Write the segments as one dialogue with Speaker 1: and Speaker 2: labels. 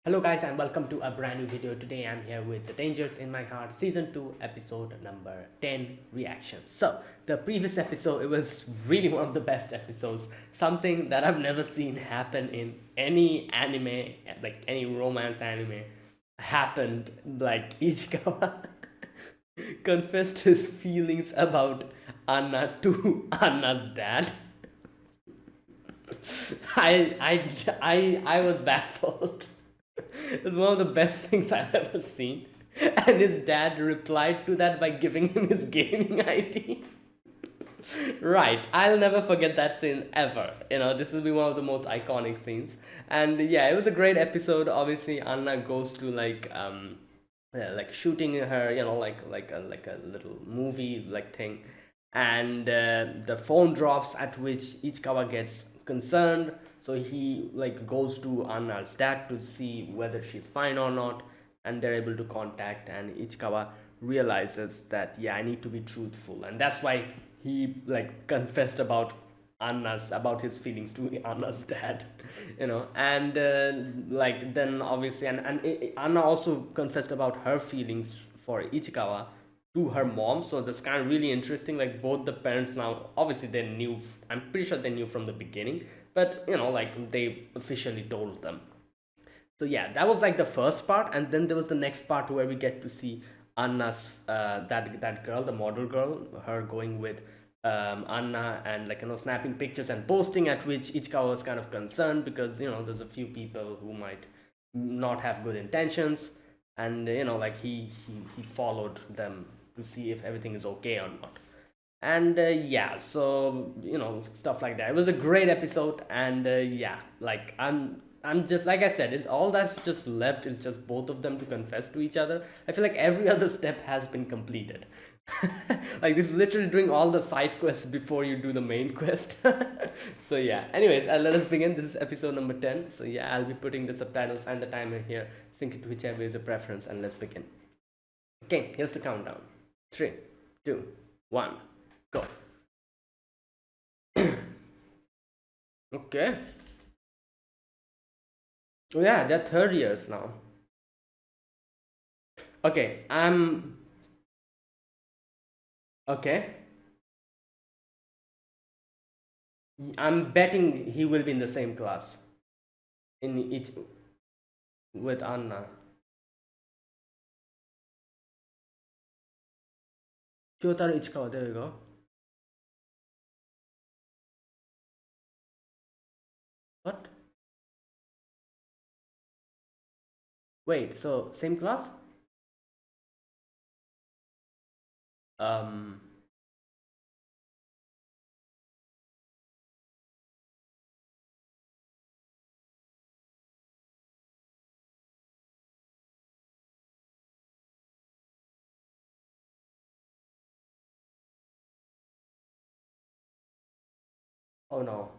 Speaker 1: Hello guys and welcome to a brand new video. Today I'm here with The Dangers in My Heart season 2 episode number 10 reaction. So the previous episode, it was really one of the best episodes. Something that I've never seen happen in any anime, like any romance anime, happened. Like Ichikawa confessed his feelings about Anna to Anna's dad. I was baffled. It's one of the best things I've ever seen. And his dad replied to that by giving him his gaming ID. Right, I'll never forget that scene ever. This will be one of the most iconic scenes. And yeah, it was a great episode. Obviously, Anna goes to like shooting her, like a little movie like thing, and the phone drops at which Ichikawa gets concerned. So he like goes to Anna's dad to see whether she's fine or not, and they're able to contact. And Ichikawa realizes that yeah, I need to be truthful, and that's why he like confessed about his feelings to Anna's dad, and like then obviously and Anna also confessed about her feelings for Ichikawa to her mom. So that's kind of really interesting. Like both the parents now, obviously they knew. I'm pretty sure they knew from the beginning, but like they officially told them. So yeah, that was like the first part, and then there was the next part where we get to see Anna's that girl, the model girl, her going with Anna and like snapping pictures and posting. At which Ichikawa was kind of concerned because there's a few people who might not have good intentions, and like he followed them to see if everything is okay or not. And yeah, so stuff like that. It was a great episode, and yeah, like I'm just like I said, it's all that's just left is just both of them to confess to each other. I feel like every other step has been completed. Like this is literally doing all the side quests before you do the main quest. So yeah, anyways, let us begin. This is episode number 10. So yeah, I'll be putting the subtitles and the timer here. Sync it to whichever is your preference, and let's begin. Okay, here's the countdown. 3, 2, 1, go. Okay. Oh yeah, they're third years now. Okay, okay. I'm betting he will be in the same class in each with Anna. Kyotaro Ichikawa, there you go. What? Wait, so same class? Um. Oh no.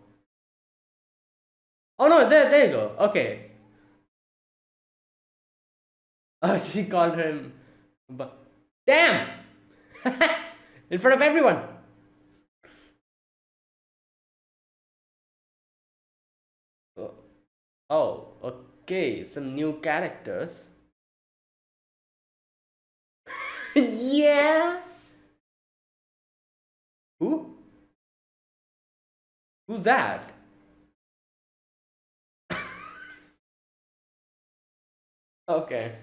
Speaker 1: Oh no, there you go. Okay. She called him. But damn! In front of everyone. Oh, oh, okay. Some new characters. Yeah. Who? Who's that? Okay.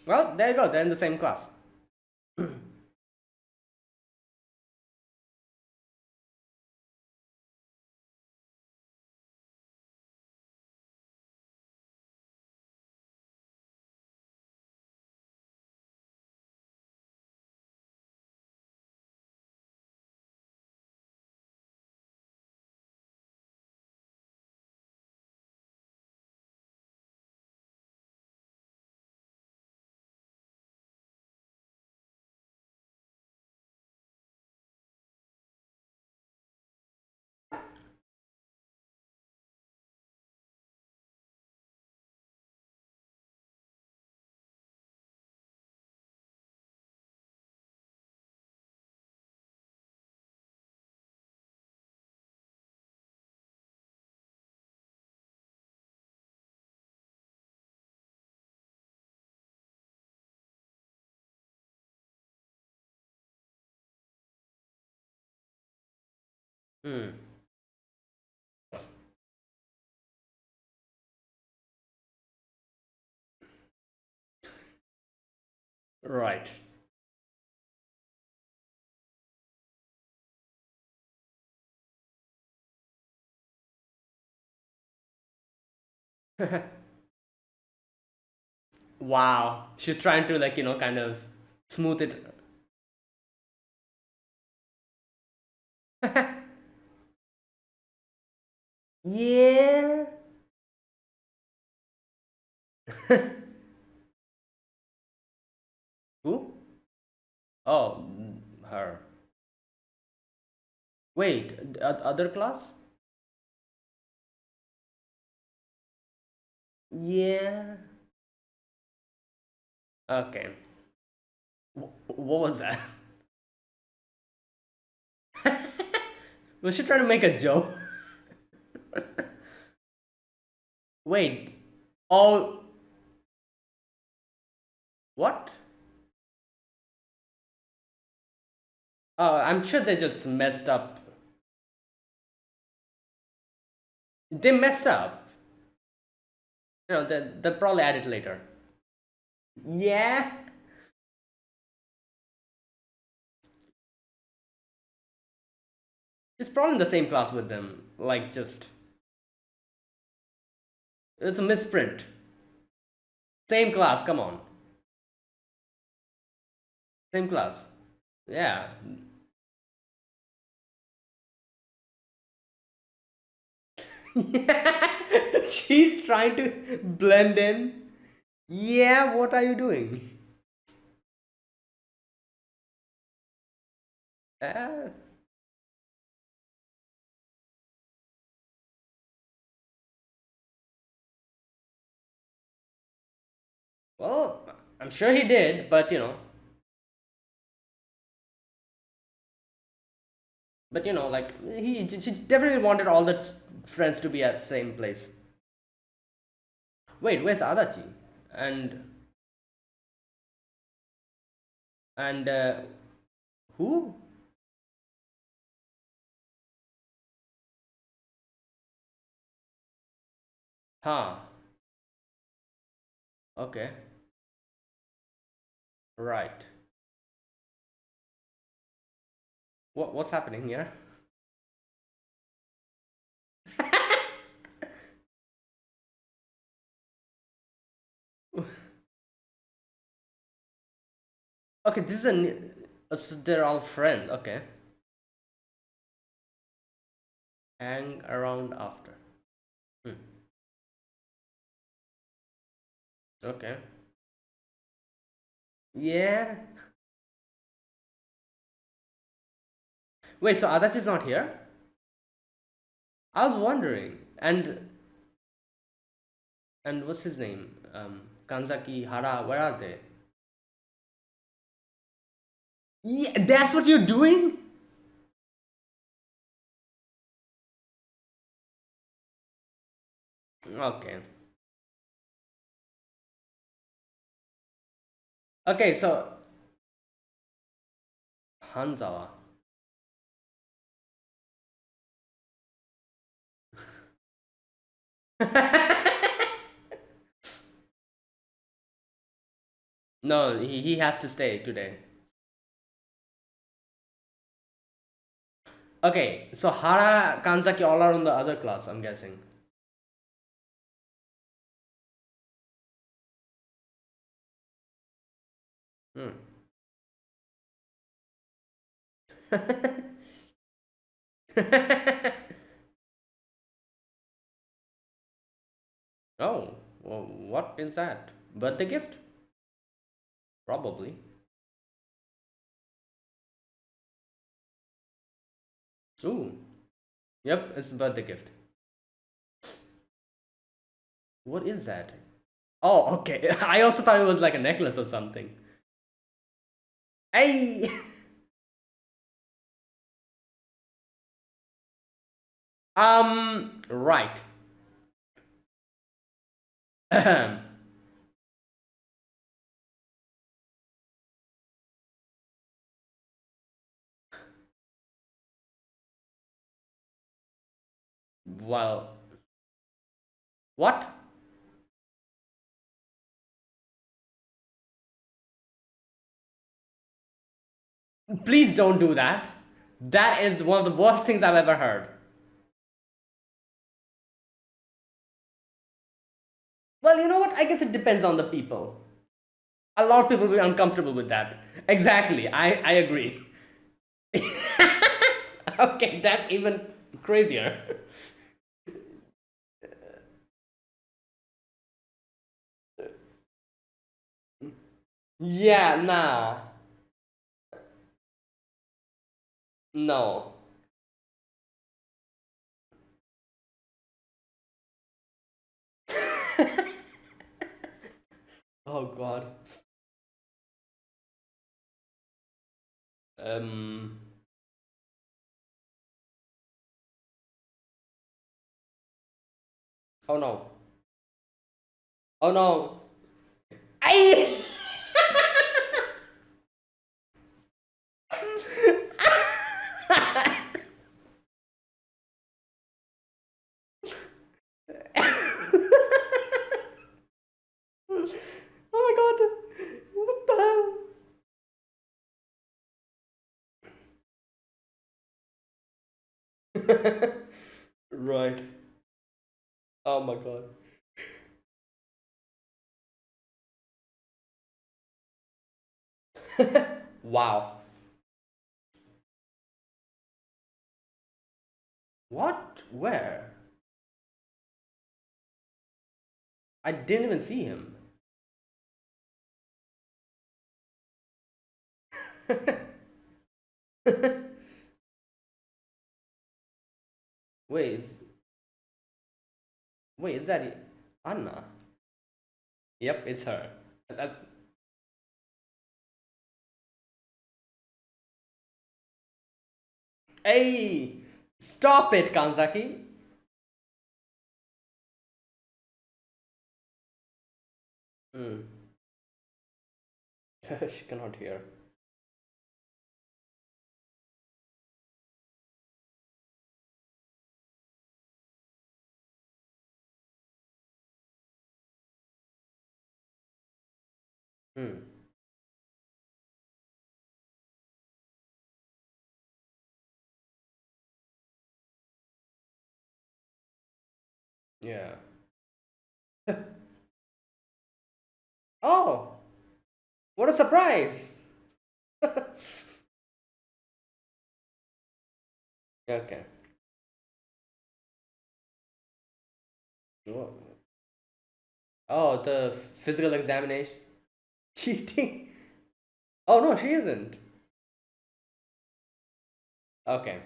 Speaker 1: Well, there you go. They're in the same class. Hmm. Right. Wow. She's trying to like, kind of smooth it. Yeah. Who? Oh, her. Wait, other class? Yeah. Okay. What was that? Was she trying to make a joke? Wait. Oh, what? Oh, I'm sure they just messed up. They messed up. They'll probably add it later. Yeah. It's probably in the same class with them. Like, just. It's a misprint. Same class, come on. Same class. Yeah. Yeah. She's trying to blend in. Yeah, what are you doing? Uh, well, I'm sure he did, but like she definitely wanted all the friends to be at the same place. Wait, where's Adachi? And and who? Huh. Okay. Right. What's happening here? Okay, this is so they're all friends. Okay. Hang around after. Hmm. Okay. Yeah. Wait, so Adachi's not here? I was wondering. And what's his name? Kanzaki, Hara, where are they? Yeah, that's what you're doing? Okay. Okay, so Hanzawa. No, he has to stay today. Okay, so Hara, Kanzaki all are in the other class, I'm guessing. Hmm. Oh, well, what is that? Birthday gift? Probably. Ooh. Yep, it's a birthday gift. What is that? Oh, okay. I also thought it was like a necklace or something. Hey! Right. Well, what? Please don't do that. That is one of the worst things I've ever heard. Well, you know what? I guess it depends on the people. A lot of people will be uncomfortable with that. Exactly. I agree. Okay, that's even crazier. Yeah, nah. No. Oh god. Um. Oh no. Oh no. I. Oh my god. What the hell? Right. Oh my god. Wow. What? Where? I didn't even see him. Wait, wait, is that Anna? Yep, it's her. That's. Hey! Stop it, Kanzaki! Hmm. She cannot hear. Hmm. Yeah. Oh! What a surprise! Okay. Whoa. Oh, the physical examination? Cheating? Oh no, she isn't. Okay.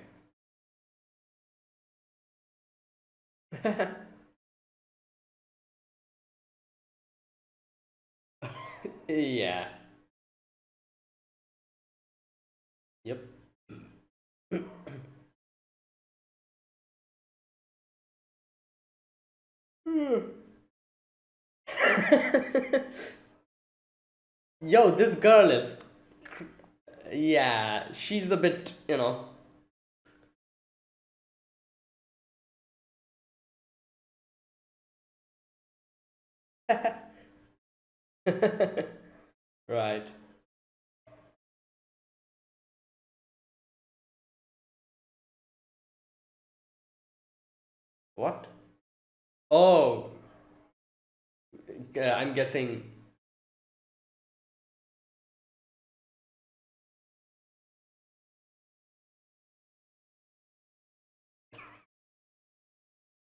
Speaker 1: Yeah. Yep. Yo, this girl is. Yeah, she's a bit. Right. What? Oh, I'm guessing.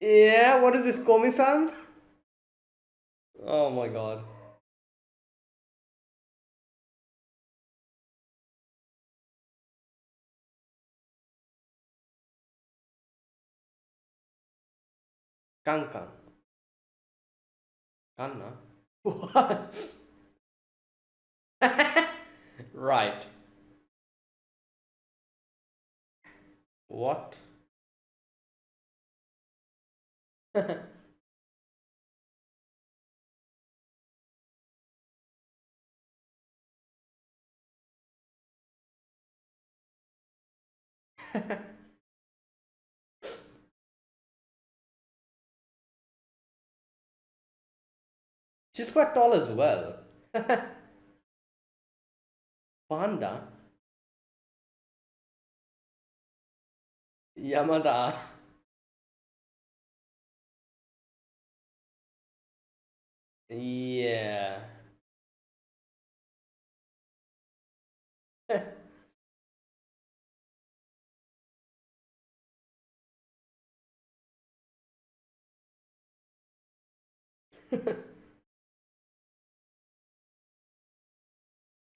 Speaker 1: Yeah, what is this, Komi-san? Oh my god. Kankan. Kanna? What? Right. What? She's quite tall as well. Panda? Yamada. Yeah.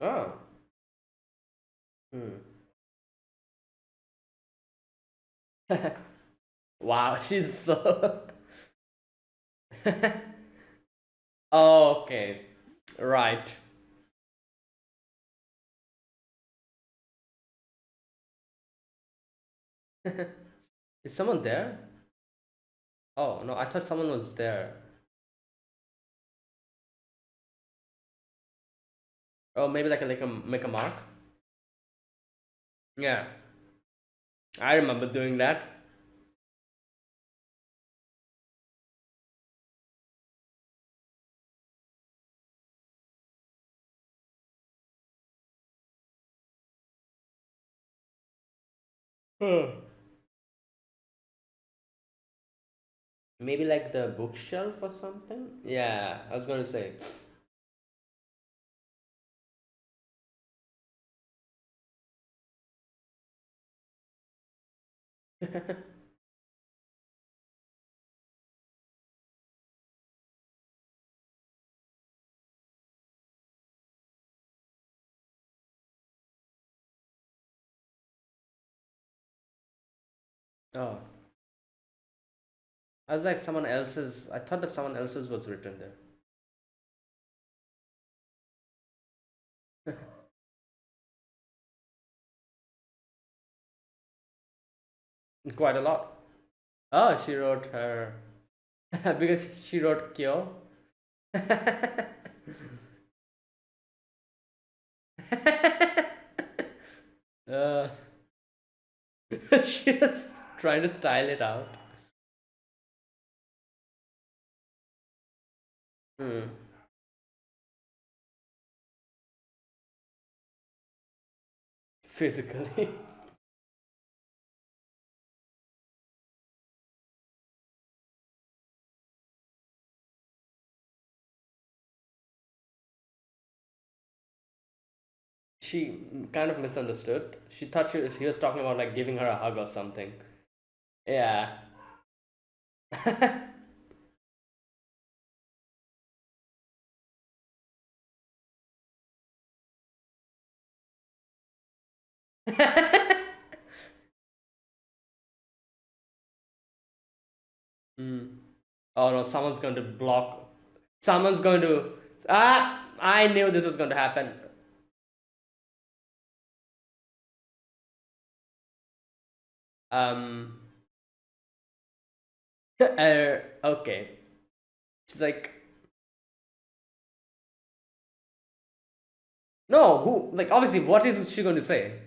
Speaker 1: Oh. Hmm. Wow, she's so. Okay. Right. Is someone there? Oh, no, I thought someone was there. Oh, maybe like a make a mark? Yeah. I remember doing that. Hmm. Maybe like the bookshelf or something? Yeah, I was gonna say. Oh. I was like someone else's. I thought that someone else's was written there. Quite a lot. Oh, she wrote her. Because she wrote Kyo. uh, she was trying to style it out. Hmm. Physically. She kind of misunderstood. She thought he was talking about like giving her a hug or something. Yeah. Hmm. Oh no, someone's going to block. Someone's going to. Ah! I knew this was going to happen. Um. Okay. She's like, no, who? Like, obviously, what is she going to say?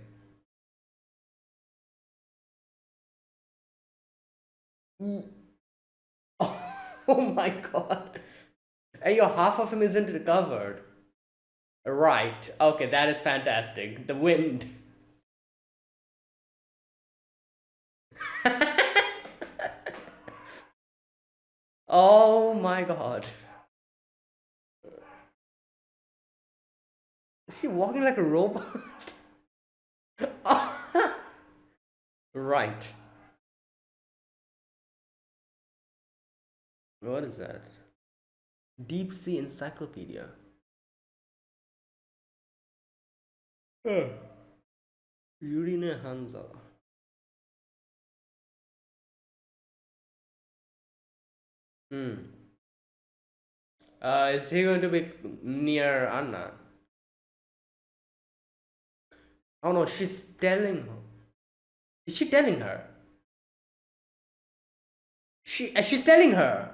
Speaker 1: Oh my god. And your half of him isn't recovered. Right. Okay, that is fantastic. The wind. Oh my god. Is she walking like a robot? Right. What is that? Deep Sea Encyclopedia. Huh. Yurine Hanzo. Hmm. Is he going to be near Anna? Oh no, she's telling her. Is she telling her? She's telling her.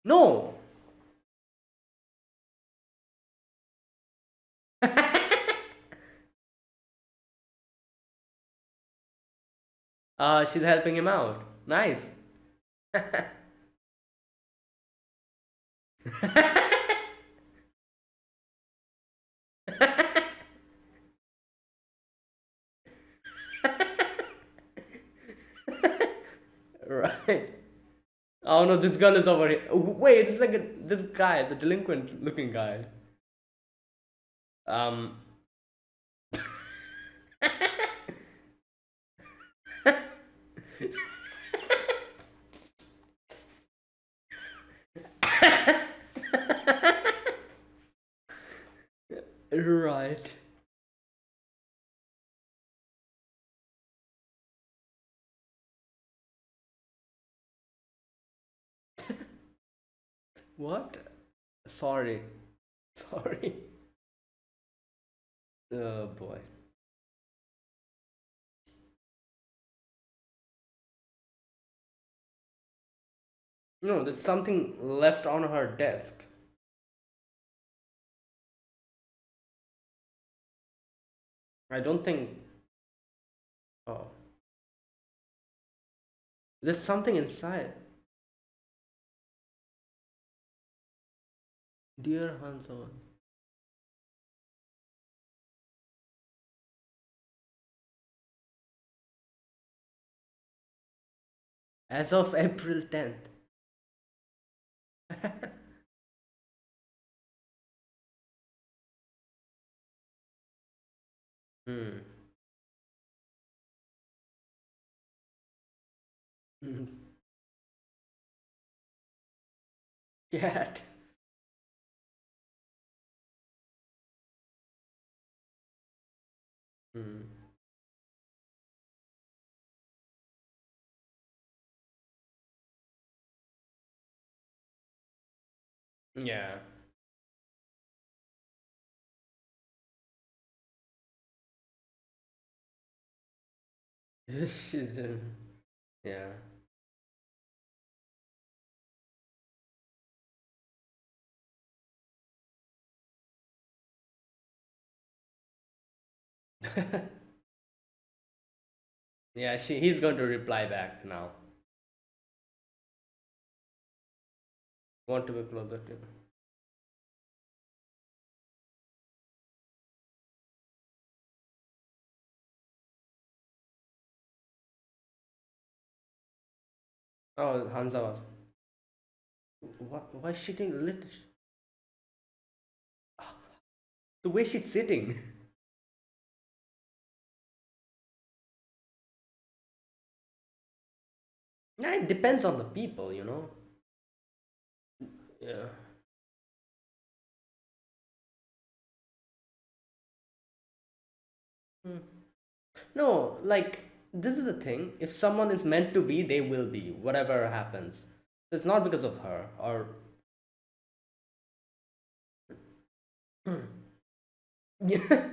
Speaker 1: No. She's helping him out. Nice. Right. Oh no, this girl is over here. Oh, wait, it's like this guy, the delinquent looking guy. Um. Right. What? Sorry. Sorry. Oh boy. No, there's something left on her desk. I don't think. Oh, there's something inside. Dear Hanzo. As of April 10th. Hmm. Hmm. Cat. Hmm. Yeah. She's, yeah. Yeah, he's going to reply back now. Want to be closer to. Oh, Hansa was. What? Why is she doing lit? The way she's sitting. Yeah, it depends on the people, you know. Yeah. Hmm. No, like this is the thing. If someone is meant to be, they will be. Whatever happens, it's not because of her or. Yeah.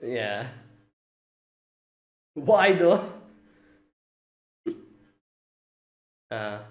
Speaker 1: Yeah. Why though? Uh,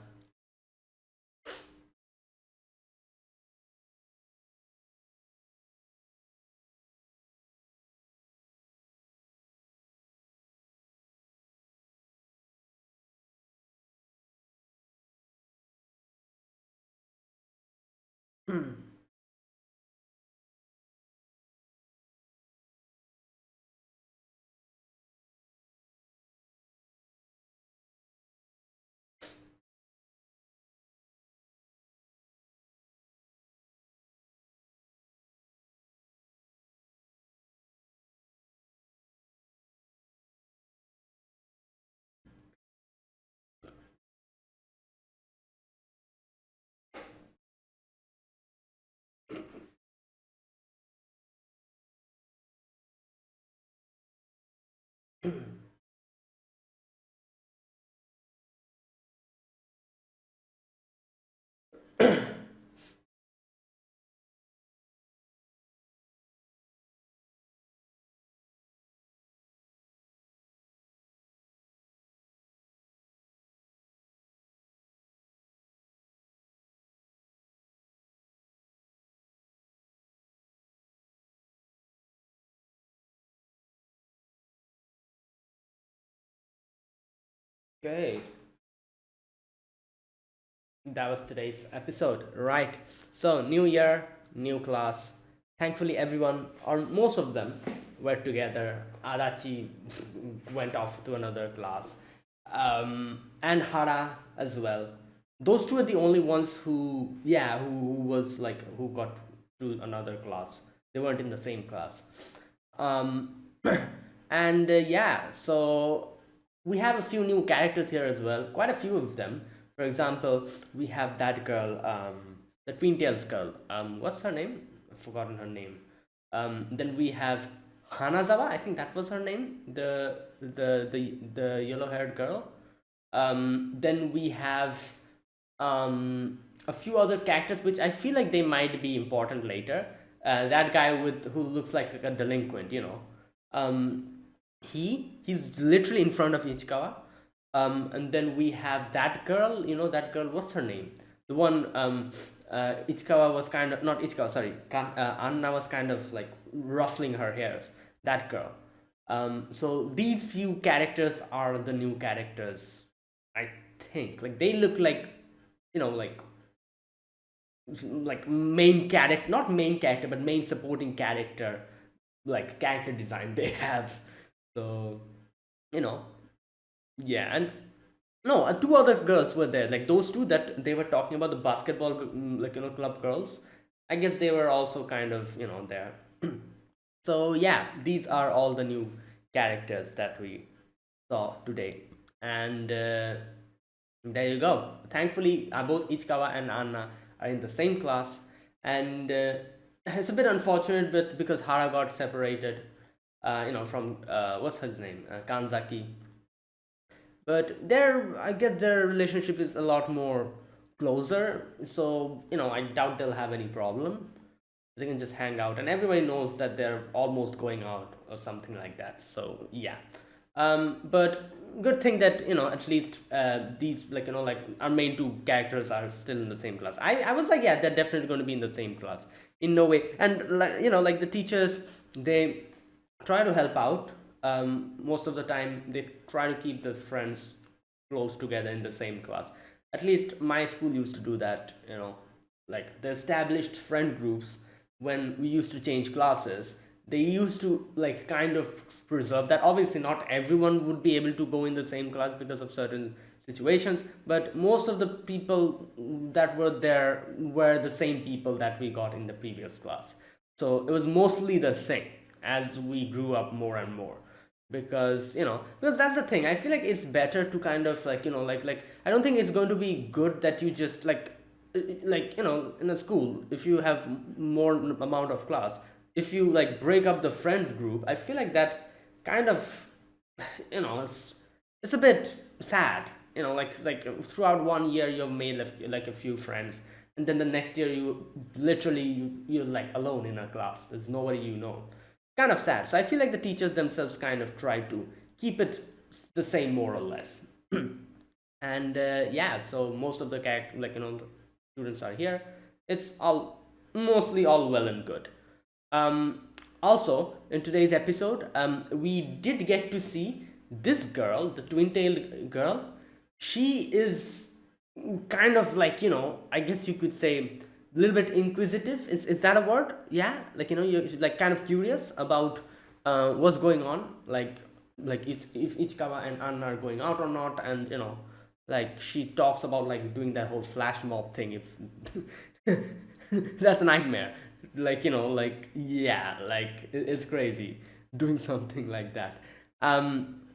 Speaker 1: okay. That was today's episode, right? So, new year, new class. Thankfully, everyone, or most of them, were together. Adachi went off to another class, and Hara as well. Those two are the only ones who, yeah, who was like, who got to another class. They weren't in the same class. Um, and yeah, so we have a few new characters here as well, quite a few of them. For example, we have that girl, the Twin Tails girl. What's her name? I've forgotten her name. Then we have Hanazawa. I think that was her name. The yellow haired girl. Then we have a few other characters which I feel like they might be important later. That guy with who looks like a delinquent, you know. Um, he's literally in front of Ichikawa. And then we have that girl, you know, that girl. What's her name? The one Ichikawa was kind of, not Ichikawa, sorry, Anna was kind of like ruffling her hairs. That girl. So these few characters are the new characters. I think like they look like, you know, like main character, not main character, but main supporting character, like character design they have. So, you know, yeah. And no, two other girls were there, like those two that they were talking about, the basketball like, you know, club girls. I guess they were also kind of, you know, there. So yeah, these are all the new characters that we saw today. And there you go. Thankfully, both Ichikawa and Anna are in the same class, and it's a bit unfortunate, but because Hara got separated, you know, from what's his name, Kanzaki. But their, I guess their relationship is a lot more closer. So you know, I doubt they'll have any problem. They can just hang out, and everybody knows that they're almost going out or something like that. So yeah, but good thing that, you know, at least these, like, you know, like our main two characters are still in the same class. I was like, yeah, they're definitely going to be in the same class in no way. And like, you know, like the teachers, they try to help out. Most of the time they try to keep the friends close together in the same class. At least my school used to do that, you know, like the established friend groups. When we used to change classes, they used to like kind of preserve that. Obviously not everyone would be able to go in the same class because of certain situations, but most of the people that were there were the same people that we got in the previous class. So it was mostly the same as we grew up more and more. Because, you know, because that's the thing, I feel like it's better to kind of like, you know, like I don't think it's going to be good that you just like, you know, in a school, if you have more amount of class, if you like break up the friend group, I feel like that kind of, you know, it's a bit sad, you know, like throughout one year you've made like a few friends, and then the next year you literally you're like alone in a class, there's nobody, you know. Kind of sad. So I feel like the teachers themselves kind of try to keep it the same more or less. And yeah, so most of the character, like, you know, the students are here. It's all mostly all well and good. um Also, in today's episode, we did get to see this girl, the twin-tailed girl. She is kind of like, you know, I guess you could say a little bit inquisitive. Is that a word? Yeah, like, you know, you're like kind of curious about what's going on, like it's, if Ichikawa and Anna are going out or not. And you know, like she talks about like doing that whole flash mob thing. If that's a nightmare, like, you know, like, yeah, like it's crazy doing something like that. um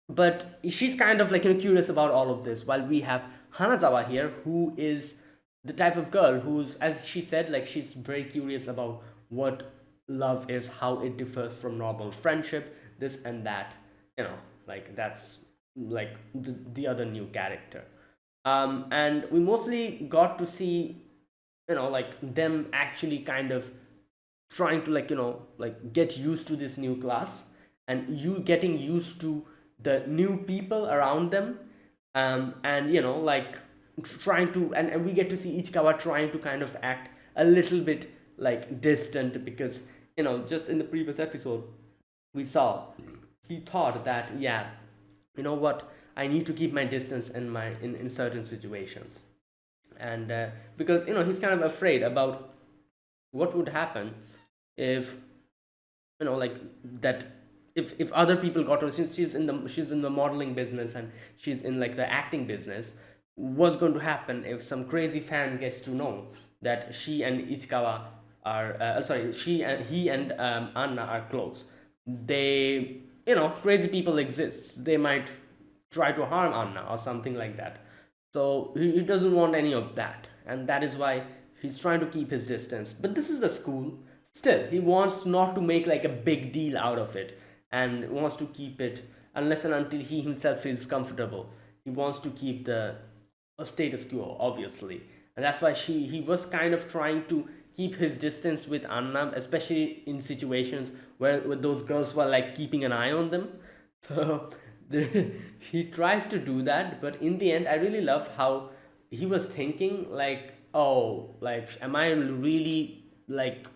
Speaker 1: but she's kind of like, you know, curious about all of this, while we have Hanazawa here, who is the type of girl who's, as she said, like she's very curious about what love is, how it differs from normal friendship, this and that, you know, like that's like the other new character. And we mostly got to see, you know, like them actually kind of trying to, like, you know, like get used to this new class, and you getting used to the new people around them. And you know, like trying to, and we get to see Ichikawa trying to kind of act a little bit like distant, because, you know, just in the previous episode we saw he thought that, yeah, you know what, I need to keep my distance in certain situations. and because he's kind of afraid about what would happen if like that, if other people got her, since she's in the modeling business and she's in like the acting business. What's going to happen if some crazy fan gets to know that she and Ichikawa are sorry, she and he and Anna are close? They, crazy people exist, they might try to harm Anna or something like that. So he doesn't want any of that, and that is why he's trying to keep his distance. But this is the school. Still, he wants not to make like a big deal out of it, and wants to keep it unless and until he himself feels comfortable. He wants to keep the status quo, obviously, and that's why he was kind of trying to keep his distance with Anna, especially in situations where those girls were like keeping an eye on them. So he tries to do that, but in the end, I really love how he was thinking like, oh, like, am I really like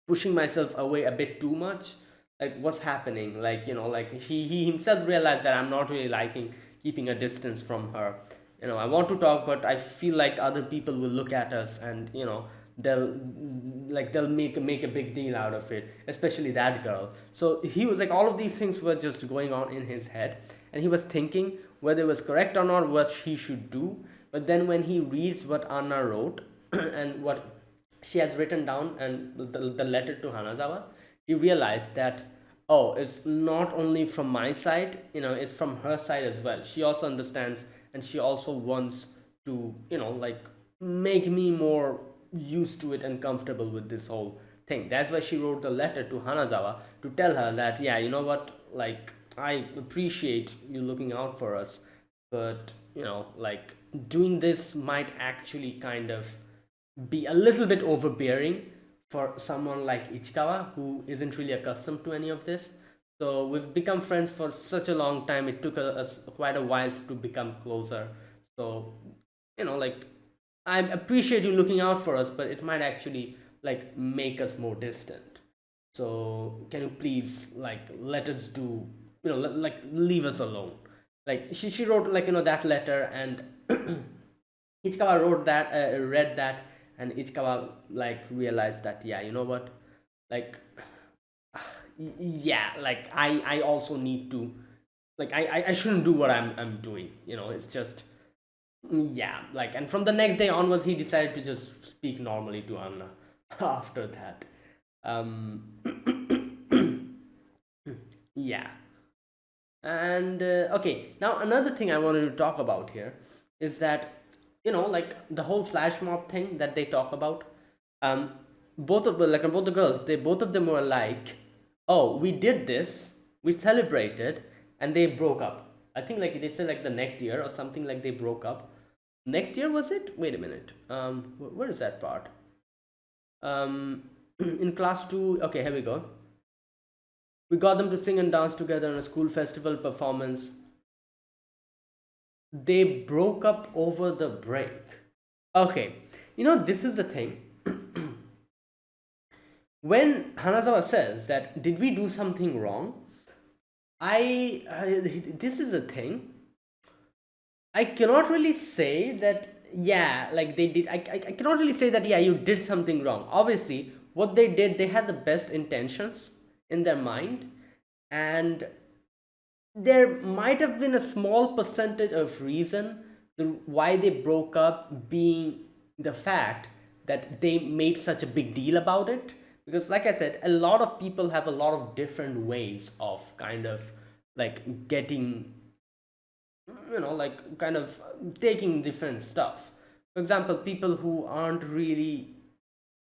Speaker 1: pushing myself away a bit too much? Like, what's happening? Like, like he himself realized that I'm not really liking keeping a distance from her. I want to talk, but I feel like other people will look at us, and they'll they'll make a big deal out of it, especially that girl. So he was like, all of these things were just going on in his head, and he was thinking whether it was correct or not, what he should do. But then when he reads what Anna wrote and what she has written down, and the letter to Hanazawa, he realized that, oh, it's not only from my side, it's from her side as well. She also understands, and she also wants to, like, make me more used to it and comfortable with this whole thing. That's why she wrote the letter to Hanazawa, to tell her that, yeah, you know what, like, I appreciate you looking out for us, but like, doing this might actually kind of be a little bit overbearing for someone like Ichikawa, who isn't really accustomed to any of this. So we've become friends for such a long time. It took us quite a while to become closer. So, like, I appreciate you looking out for us, but it might actually like make us more distant. So can you please like let us do, like, leave us alone? Like, she wrote like, that letter, and Ichikawa wrote that, read that, and Ichikawa like realized that, yeah, you know what, like, yeah, like, I also need to, like, I shouldn't do what I'm doing. It's just, yeah, like, and from the next day onwards, he decided to just speak normally to Anna after that. Um, yeah, and okay, now another thing I wanted to talk about here is that, like, the whole flash mob thing that they talk about. Um, both the girls, they both of them were like, oh, we did this, we celebrated, and they broke up. I think like they said like the next year or something, like they broke up. Next year, was it? Wait a minute. Where is that part? In class 2. Okay, here we go. We got them to sing and dance together in a school festival performance. They broke up over the break. Okay, this is the thing. When Hanazawa says that, did we do something wrong? This is a thing. I cannot really say that, yeah, like they did. I cannot really say that, yeah, you did something wrong. Obviously, what they did, they had the best intentions in their mind, and there might have been a small percentage of reason why they broke up being the fact that they made such a big deal about it. Because, like I said, a lot of people have a lot of different ways of kind of like getting, like, kind of taking different stuff. For example, people who aren't really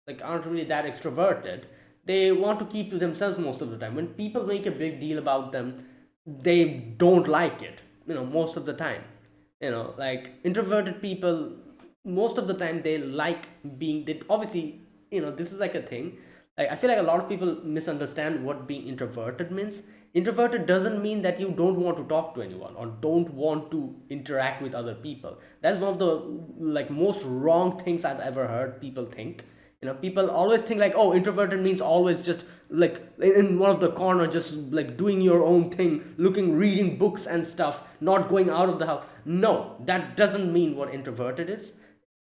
Speaker 1: that extroverted, they want to keep to themselves most of the time. When people make a big deal about them, they don't like it, most of the time. Like, introverted people, most of the time, they like being, they obviously, this is like a thing. Like, I feel like a lot of people misunderstand what being introverted means. Introverted doesn't mean that you don't want to talk to anyone or don't want to interact with other people. That's one of the like most wrong things I've ever heard people think. People always think like, oh, introverted means always just like in one of the corner, just like doing your own thing, reading books and stuff, not going out of the house. No, that doesn't mean what introverted is.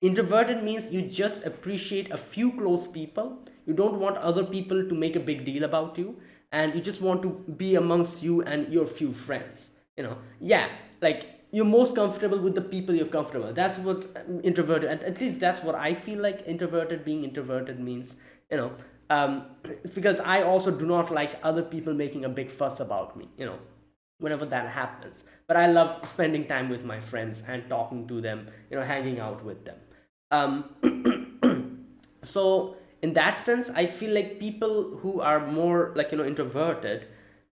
Speaker 1: Introverted means you just appreciate a few close people. You don't want other people to make a big deal about you, and you just want to be amongst you and your few friends. Yeah, like you're most comfortable with the people you're comfortable. That's what introverted, at least that's what I feel like introverted, being introverted means. You know, um, because I also do not like other people making a big fuss about me. Whenever that happens. But I love spending time with my friends and talking to them, hanging out with them. So in that sense, I feel like people who are more like introverted,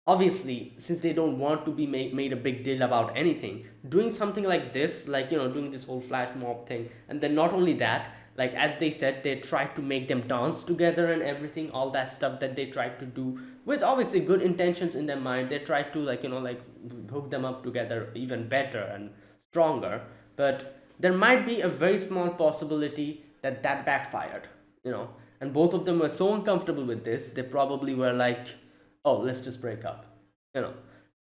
Speaker 1: obviously since they don't want to be made a big deal about anything, doing something like this, like doing this whole flash mob thing, and then not only that, like as they said, they tried to make them dance together and everything, all that stuff that they tried to do with obviously good intentions in their mind. They tried to like hook them up together even better and stronger. But there might be a very small possibility that that backfired, you know and both of them were so uncomfortable with this, they probably were like, oh, let's just break up. you know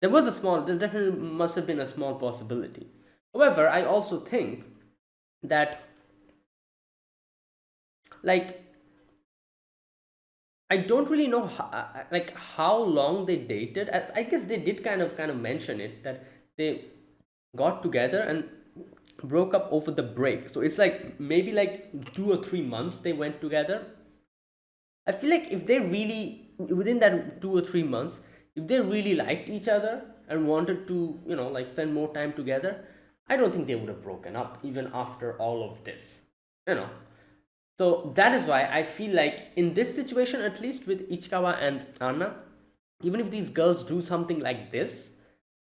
Speaker 1: there definitely must have been a small possibility. However, I also think that, like, I don't really know how long they dated. I guess they did kind of mention it, that they got together and broke up over the break. So it's like maybe like 2 or 3 months they went together. I feel like if they really, within that 2 or 3 months, if they really liked each other and wanted to, like spend more time together, I don't think they would have broken up even after all of this. You know. So that is why I feel like in this situation, at least with Ichikawa and Anna, even if these girls do something like this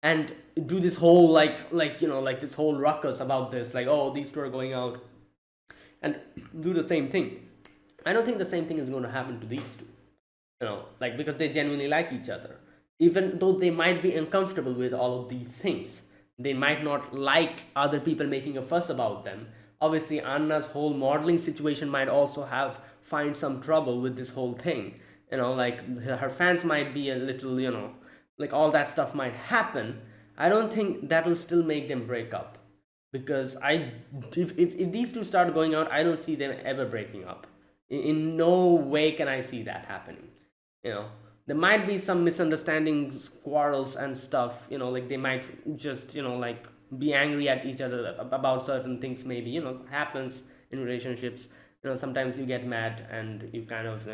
Speaker 1: and do this whole like this whole ruckus about this, like, oh, these two are going out, and do the same thing, I don't think the same thing is going to happen to these two. Like, because they genuinely like each other, even though they might be uncomfortable with all of these things. They might not like other people making a fuss about them. Obviously, Anna's whole modeling situation might also have find some trouble with this whole thing. Like her fans might be a little, like all that stuff might happen. I don't think that'll still make them break up, because if these two start going out, I don't see them ever breaking up. In no way can I see that happening. you know there might be some misunderstandings, quarrels and stuff. Like they might just like be angry at each other about certain things, maybe. Happens in relationships. Sometimes you get mad and you kind of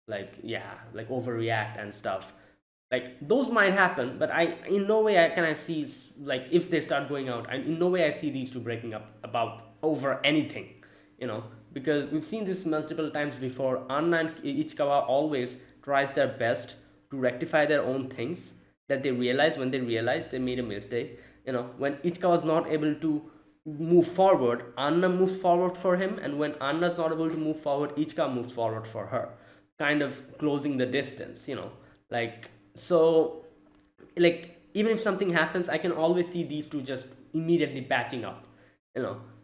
Speaker 1: like, yeah, like overreact and stuff. Like those might happen, but in no way I see, like, if they start going out, in no way I see these two breaking up about over anything. you know because we've seen this multiple times before. Anna and Ichikawa always tries their best to rectify their own things that they realize when they realize they made a mistake. When Ichikawa is not able to move forward, Anna moves forward for him, and when Anna's not able to move forward, Ichikawa moves forward for her, kind of closing the distance. Like, so, like, even if something happens, I can always see these two just immediately patching up.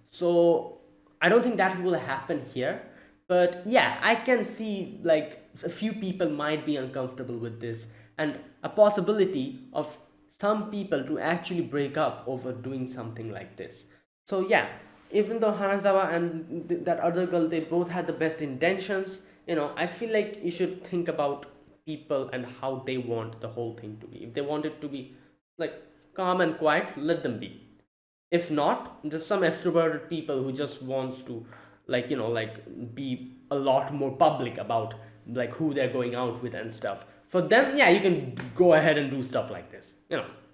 Speaker 1: So I don't think that will happen here. But yeah, I can see like a few people might be uncomfortable with this, and a possibility of some people to actually break up over doing something like this. So yeah, even though Hanazawa and that other girl, they both had the best intentions, I feel like you should think about people and how they want the whole thing to be. If they want it to be like calm and quiet, let them be. If not, there's some extroverted people who just wants to like be a lot more public about like who they're going out with and stuff. For them, yeah, you can go ahead and do stuff like this,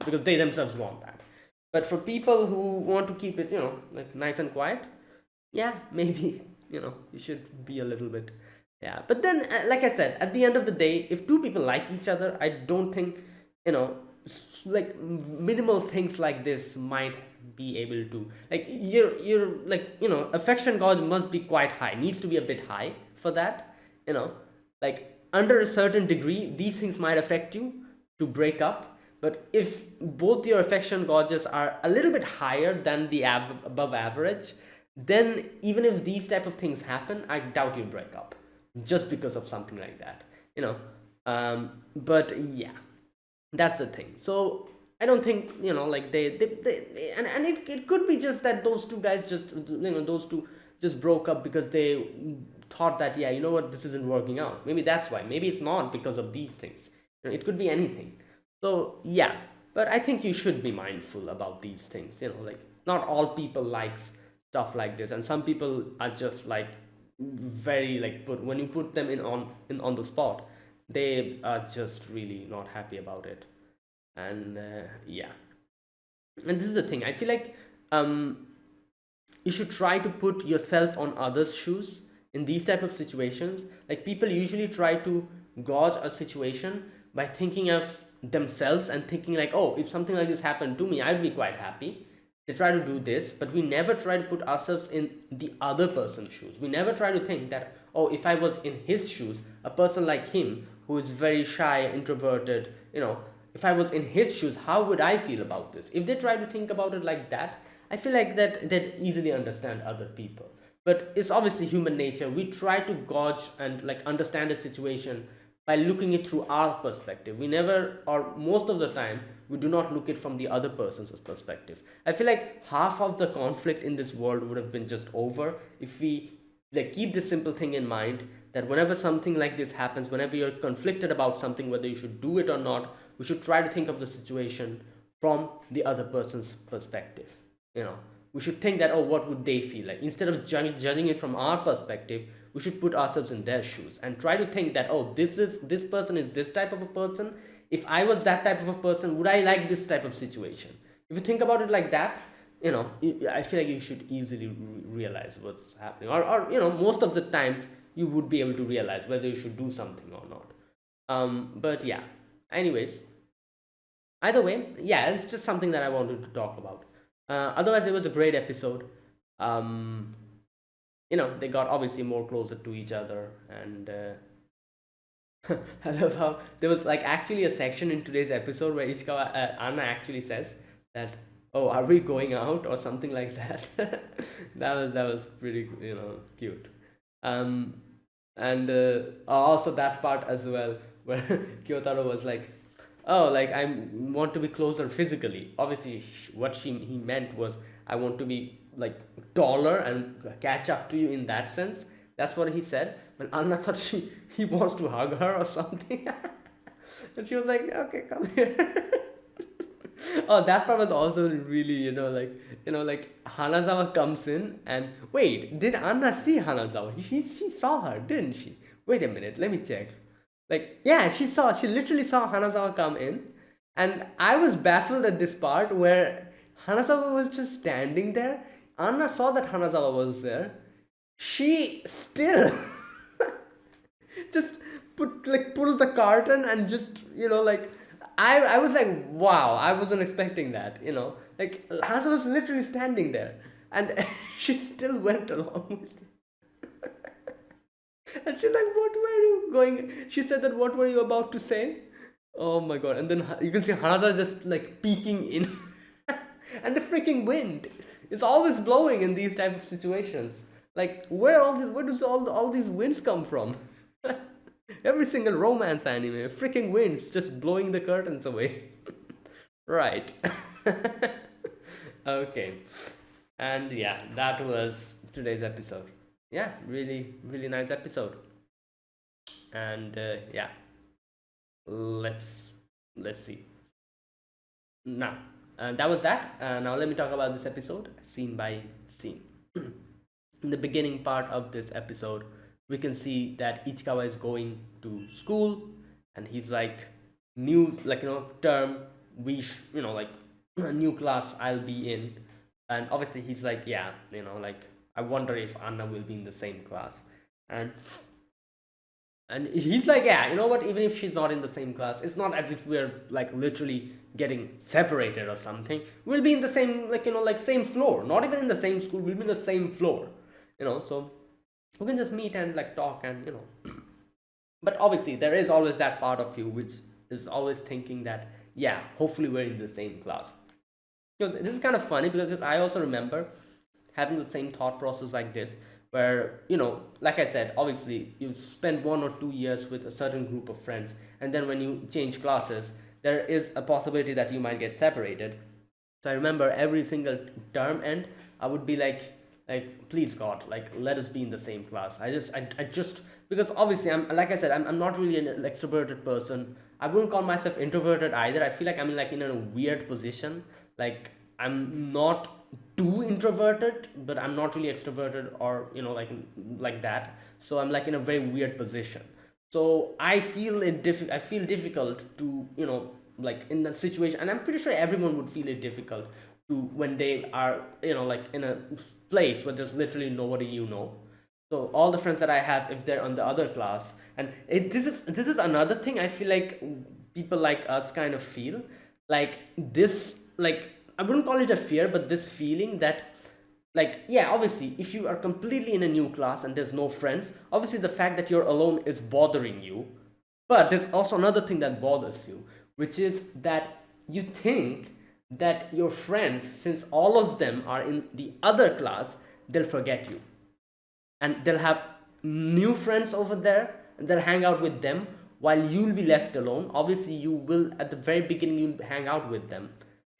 Speaker 1: because they themselves want that. But for people who want to keep it, like nice and quiet, yeah, maybe you should be a little bit. Yeah, but then like I said, at the end of the day, if two people like each other, I don't think like minimal things like this might be able to, like, you're like, affection gauge must be quite high, needs to be a bit high for that. Like under a certain degree, these things might affect you to break up. But if both your affection gauges are a little bit higher than the above average, then even if these type of things happen, I doubt you'll break up just because of something like that. But yeah, that's the thing. So I don't think, like and it could be just that those two guys just, those two just broke up because they thought that, yeah, you know what, this isn't working out. Maybe that's why. Maybe it's not because of these things. It could be anything. So yeah, but I think you should be mindful about these things. Like not all people likes stuff like this, and some people are just like very like when you put them on the spot, they are just really not happy about it. And yeah, and this is the thing, I feel like um you should try to put yourself on others shoes in these type of situations. Like people usually try to gauge a situation by thinking of themselves and thinking like, oh, if something like this happened to me, I'd be quite happy. They try to do this, but we never try to put ourselves in the other person's shoes. We never try to think that, oh, if I was in his shoes, a person like him who is very shy, introverted, if I was in his shoes, how would I feel about this? If they try to think about it like that, I feel like that they'd easily understand other people. But it's obviously human nature. We try to gauge and like understand a situation by looking it through our perspective. We never, or most of the time, we do not look it from the other person's perspective. I feel like half of the conflict in this world would have been just over if we like keep this simple thing in mind, that whenever something like this happens, whenever you're conflicted about something, whether you should do it or not, we should try to think of the situation from the other person's perspective. We should think that, oh, what would they feel like, instead of judging it from our perspective. We should put ourselves in their shoes and try to think that, oh, this person is this type of a person. If I was that type of a person, would I like this type of situation? If you think about it like that, I feel like you should easily realize what's happening, or most of the times you would be able to realize whether you should do something or not. But yeah, anyways, either way, yeah, it's just something that I wanted to talk about. Otherwise, it was a great episode. um they got obviously more closer to each other, and I love how there was like actually a section in today's episode where Ichikawa, Anna actually says that, oh, are we going out or something like that. That was pretty, cute. um and also that part as well where Kyotaro was like, oh, like I want to be closer physically. Obviously, what he meant was, I want to be like taller and catch up to you in that sense. That's what he said. But Anna thought he wants to hug her or something, and she was like, okay, come here. Oh, that part was also really, like Hanazawa comes in and wait, did Anna see Hanazawa? She saw her, didn't she? Wait a minute, let me check. Like, yeah, she literally saw Hanazawa come in, and I was baffled at this part where Hanazawa was just standing there. Anna saw that Hanazawa was there. She still just pulled the curtain and just, like, I was like, wow, I wasn't expecting that, like Hanazawa was literally standing there, and she still went along with it. And she's like, what were you going? She said that, what were you about to say? Oh my god. And then you can see Hanazawa just like peeking in. And the freaking wind is always blowing in these type of situations. Like, where does all these winds come from? Every single romance anime, freaking winds just blowing the curtains away. Right. Okay. And yeah, that was today's episode. Yeah, really, really nice episode. And yeah, let's see. Now, that was that. Now let me talk about this episode scene by scene. In the beginning part of this episode, we can see that Ichikawa is going to school, and he's like, new, like, term, like, a new class I'll be in. And obviously he's like, yeah, like, I wonder if Anna will be in the same class. and and he's like, yeah, you know what, even if she's not in the same class, it's not as if we're like literally getting separated or something. We'll be in the same, like, like same floor, not even in the same school, we'll be in the same floor, so we can just meet and like talk, and but obviously there is always that part of you which is always thinking that, yeah, hopefully we're in the same class. Because this is kind of funny, because I also remember having the same thought process like this, where, like I said, obviously you spend 1 or 2 years with a certain group of friends, and then when you change classes, there is a possibility that you might get separated. So I remember every single term end, I would be like, please God, like let us be in the same class. I just because obviously I'm like I said, I'm not really an extroverted person. I wouldn't call myself introverted either. I feel like I'm like in a weird position. Like I'm not too introverted, but I'm not really extroverted or like that. So I'm like in a very weird position. So I feel difficult to like in that situation, and I'm pretty sure everyone would feel it difficult to when they are like in a place where there's literally nobody so all the friends that I have, if they're on the other class, and this is another thing I feel like people like us kind of feel like this, like I wouldn't call it a fear, but this feeling that, like, yeah, obviously if you are completely in a new class and there's no friends, obviously the fact that you're alone is bothering you. But there's also another thing that bothers you, which is that you think that your friends, since all of them are in the other class, they'll forget you and they'll have new friends over there and they'll hang out with them while you'll be left alone. Obviously you will, at the very beginning you'll hang out with them,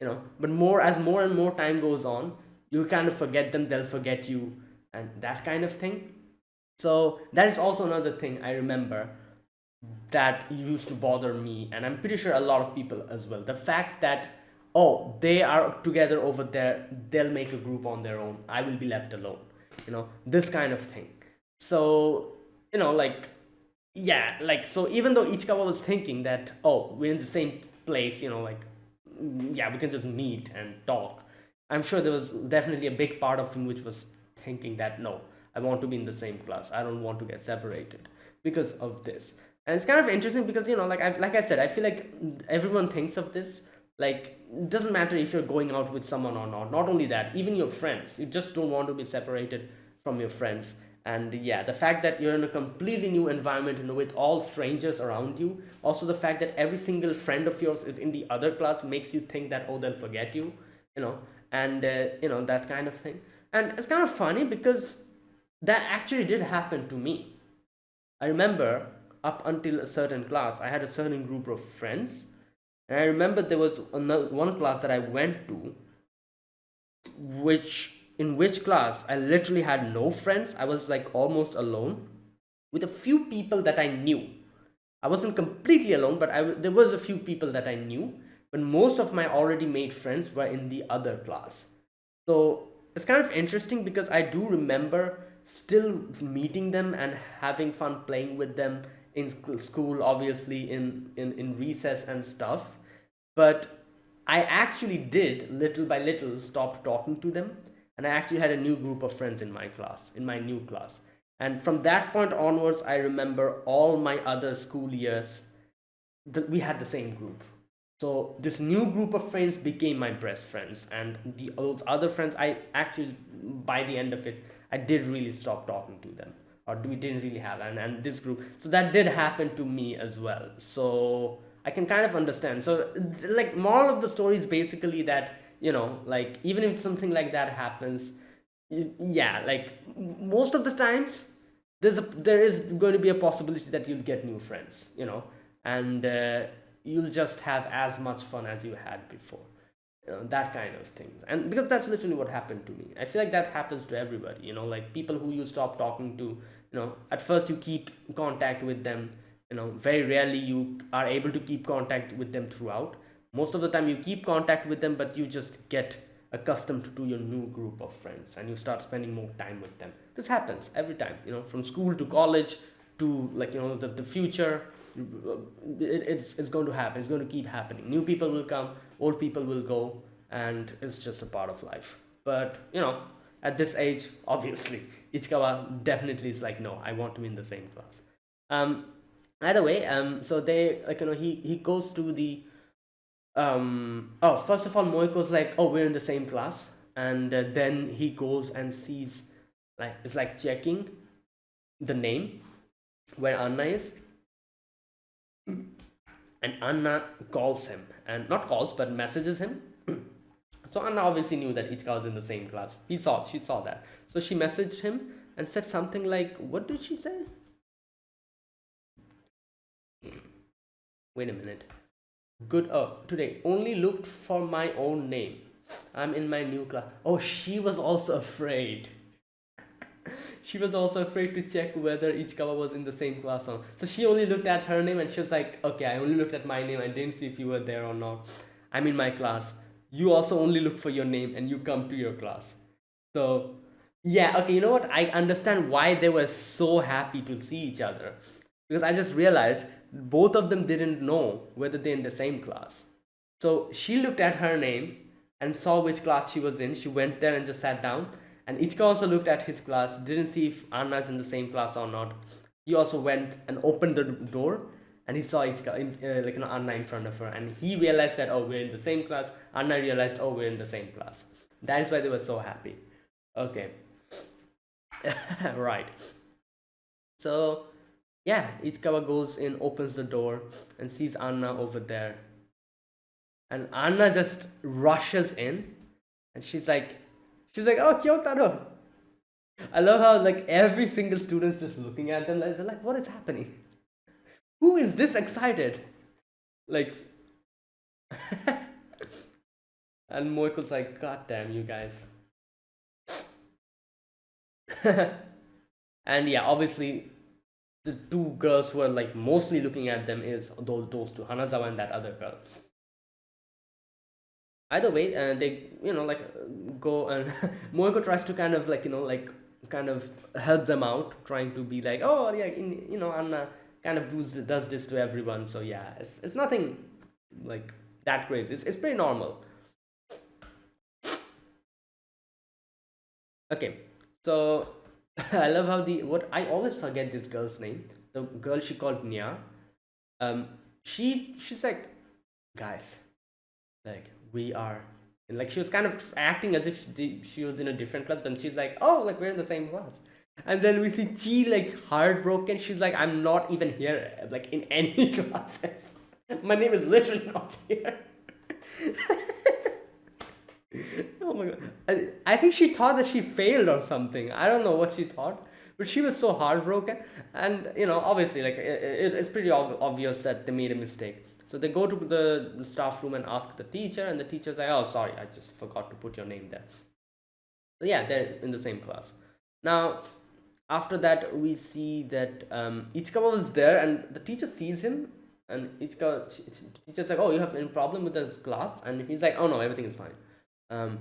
Speaker 1: but more and more time goes on, you'll kind of forget them, they'll forget you, and that kind of thing. So that is also another thing I remember that used to bother me, and I'm pretty sure a lot of people as well. The fact that, oh, they are together over there, they'll make a group on their own, I will be left alone, this kind of thing. So, like, yeah, like, so even though Ichikawa was thinking that, oh, we're in the same place, like, yeah, we can just meet and talk, I'm sure there was definitely a big part of him which was thinking that, no, I want to be in the same class, I don't want to get separated because of this. And it's kind of interesting because like I said, I feel like everyone thinks of this. Like, it doesn't matter if you're going out with someone or not. Not only that, even your friends, you just don't want to be separated from your friends. And yeah, the fact that you're in a completely new environment, with all strangers around you, also the fact that every single friend of yours is in the other class makes you think that, oh, they'll forget you, you know and that kind of thing. And it's kind of funny because that actually did happen to me. I remember, up until a certain class, I had a certain group of friends, and I remember there was one class that I went to, which class I literally had no friends. I was like almost alone, with a few people that I knew. I wasn't completely alone, but there was a few people that I knew, but most of my already made friends were in the other class. So it's kind of interesting because I do remember still meeting them and having fun playing with them in school, obviously in recess and stuff. But I actually did little by little stop talking to them, and I actually had a new group of friends in my class, in my new class. And from that point onwards, I remember all my other school years that we had the same group. So this new group of friends became my best friends, and those other friends, I actually, by the end of it, I did really stop talking to them, or we didn't really have. And this group, so that did happen to me as well. So I can kind of understand. So, like, moral of the story is basically that, like, even if something like that happens, yeah, like, most of the times there is going to be a possibility that you'll get new friends, and you'll just have as much fun as you had before, that kind of thing. And because that's literally what happened to me, I feel like that happens to everybody, like people who you stop talking to, at first you keep contact with them, very rarely you are able to keep contact with them throughout. Most of the time you keep contact with them, but you just get accustomed to your new group of friends and you start spending more time with them. This happens every time, from school to college to, like, the future. It's going to happen, it's going to keep happening. New people will come, old people will go, and it's just a part of life. But at this age, obviously, Ichikawa definitely is like, no, I want to be in the same class. um Either way, so they, like, he goes to the, oh, first of all, Moiko's like, oh, we're in the same class. And then he goes and sees, like, it's like checking the name where Anna is. And Anna calls him, and not calls but messages him. So Anna obviously knew that Ichika was in the same class. She saw that. So she messaged him and said something like, what did she say? Wait a minute. Good. Oh, today only looked for my own name. I'm in my new class. Oh, she was also afraid. She was also afraid to check whether Ichikawa was in the same class or not. So she only looked at her name and she was like, okay, I only looked at my name and didn't see if you were there or not. I'm in my class. You also only look for your name and you come to your class. So, yeah, okay, you know what? I understand why they were so happy to see each other. Because I just realized both of them didn't know whether they're in the same class. So she looked at her name and saw which class she was in. She went there and just sat down. And Ichika also looked at his class, didn't see if Anna is in the same class or not. He also went and opened the door, and he saw Ichika, Anna in front of her, and he realized that, oh, we're in the same class. Anna realized, oh, we're in the same class. That is why they were so happy. Okay. Right. So yeah, Ichikawa goes in, opens the door, and sees Anna over there. And Anna just rushes in, and she's like, oh, Kyotaro. I love how like every single student's just looking at them, like they're like, what is happening? Who is this excited? Like, and Moiko's like, God damn you guys. And yeah, obviously the two girls who are like mostly looking at them is those two, Hanazawa and that other girl. Either way, they go and Moiko tries to kind of kind of help them out, trying to be like, oh yeah, Anna kind of does this to everyone. So yeah, it's nothing like that crazy. It's pretty normal. Okay, so I love how the what I always forget this girl's name. The girl she called Nya. Um, she's like, guys, like we are, and like she was kind of acting as if she was in a different class, but she's like, oh, like we're in the same class. And then we see Chi like heartbroken. She's like, I'm not even here, like in any classes. My name is literally not here. Oh my god. I think she thought that she failed or something. I don't know what she thought, but she was so heartbroken. And obviously, like it's pretty obvious that they made a mistake. So they go to the staff room and ask the teacher, and the teacher's like, "Oh, sorry, I just forgot to put your name there." So yeah, they're in the same class. Now, after that, we see that Ichikawa was there, and the teacher sees him, and teacher's like, "Oh, you have any problem with the class?" And he's like, "Oh no, everything is fine." Um,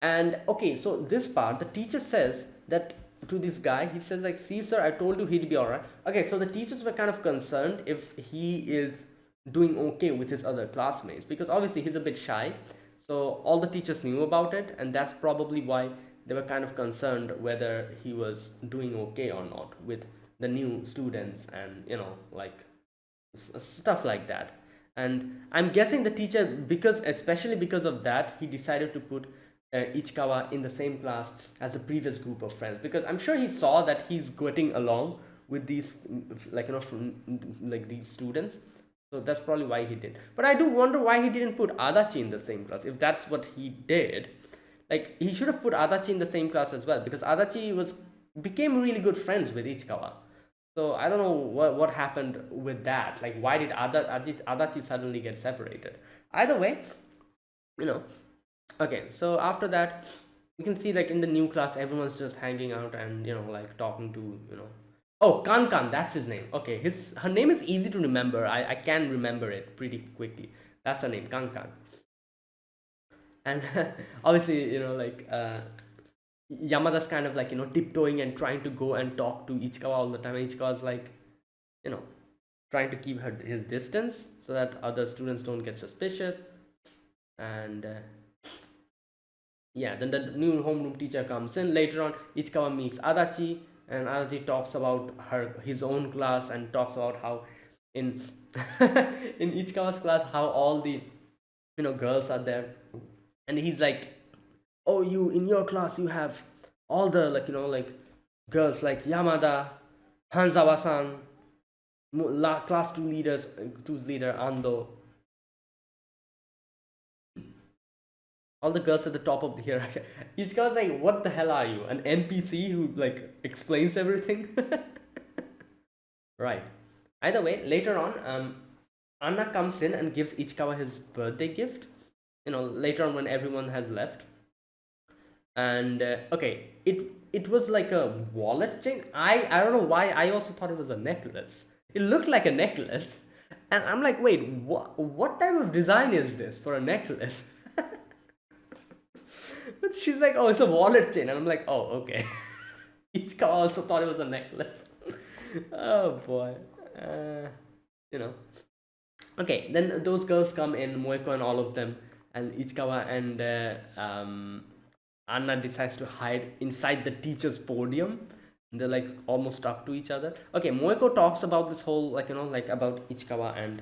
Speaker 1: and okay, so this part, the teacher says that to this guy, he says like, "See, sir, I told you he'd be alright." Okay, so the teachers were kind of concerned if he is doing okay with his other classmates, because obviously he's a bit shy. So all the teachers knew about it, and that's probably why they were kind of concerned whether he was doing okay or not with the new students, and stuff like that. And I'm guessing the teacher, because especially because of that, he decided to put Ichikawa in the same class as the previous group of friends, because I'm sure he saw that he's getting along with these like these students. So that's probably why he did. But I do wonder why he didn't put Adachi in the same class. If that's what he did, like he should have put Adachi in the same class as well, because Adachi was became really good friends with Ichikawa. So I don't know what happened with that. Like, why did Adachi suddenly get separated? Either way, you know. Okay, so after that, you can see like in the new class, everyone's just hanging out and like talking to Oh, Kankan, that's his name. Okay, her name is easy to remember. I can remember it pretty quickly. That's her name, Kankan. And obviously, Yamada's kind of like tiptoeing and trying to go and talk to Ichikawa all the time. And Ichikawa's like, you know, trying to keep his distance so that other students don't get suspicious. And yeah, then the new homeroom teacher comes in. Later on, Ichikawa meets Adachi, and Adachi talks about his own class and talks about how in in Ichikawa's class how all the girls are there, and he's like, oh, you in your class you have all the like girls like Yamada, Hanzawa-san, class 2 leaders, two's leader Ando, all the girls at the top of the hierarchy. Each guy's like, what the hell are you, an NPC who like explains everything? Right. Either way, later on, Anna comes in and gives Ichikawa his birthday gift. Later on when everyone has left, and okay, it was like a wallet chain. I don't know why I also thought it was a necklace. It looked like a necklace, and I'm like, wait, what type of design is this for a necklace? But she's like, oh, it's a wallet chain, and I'm like, oh, okay. Ichika also thought it was a necklace. Oh boy. You know. Okay, then those girls come in, Moeko and all of them, and Ichikawa and Anna decides to hide inside the teacher's podium. They're like almost talk to each other. Okay, Moeko talks about this whole like about Ichikawa and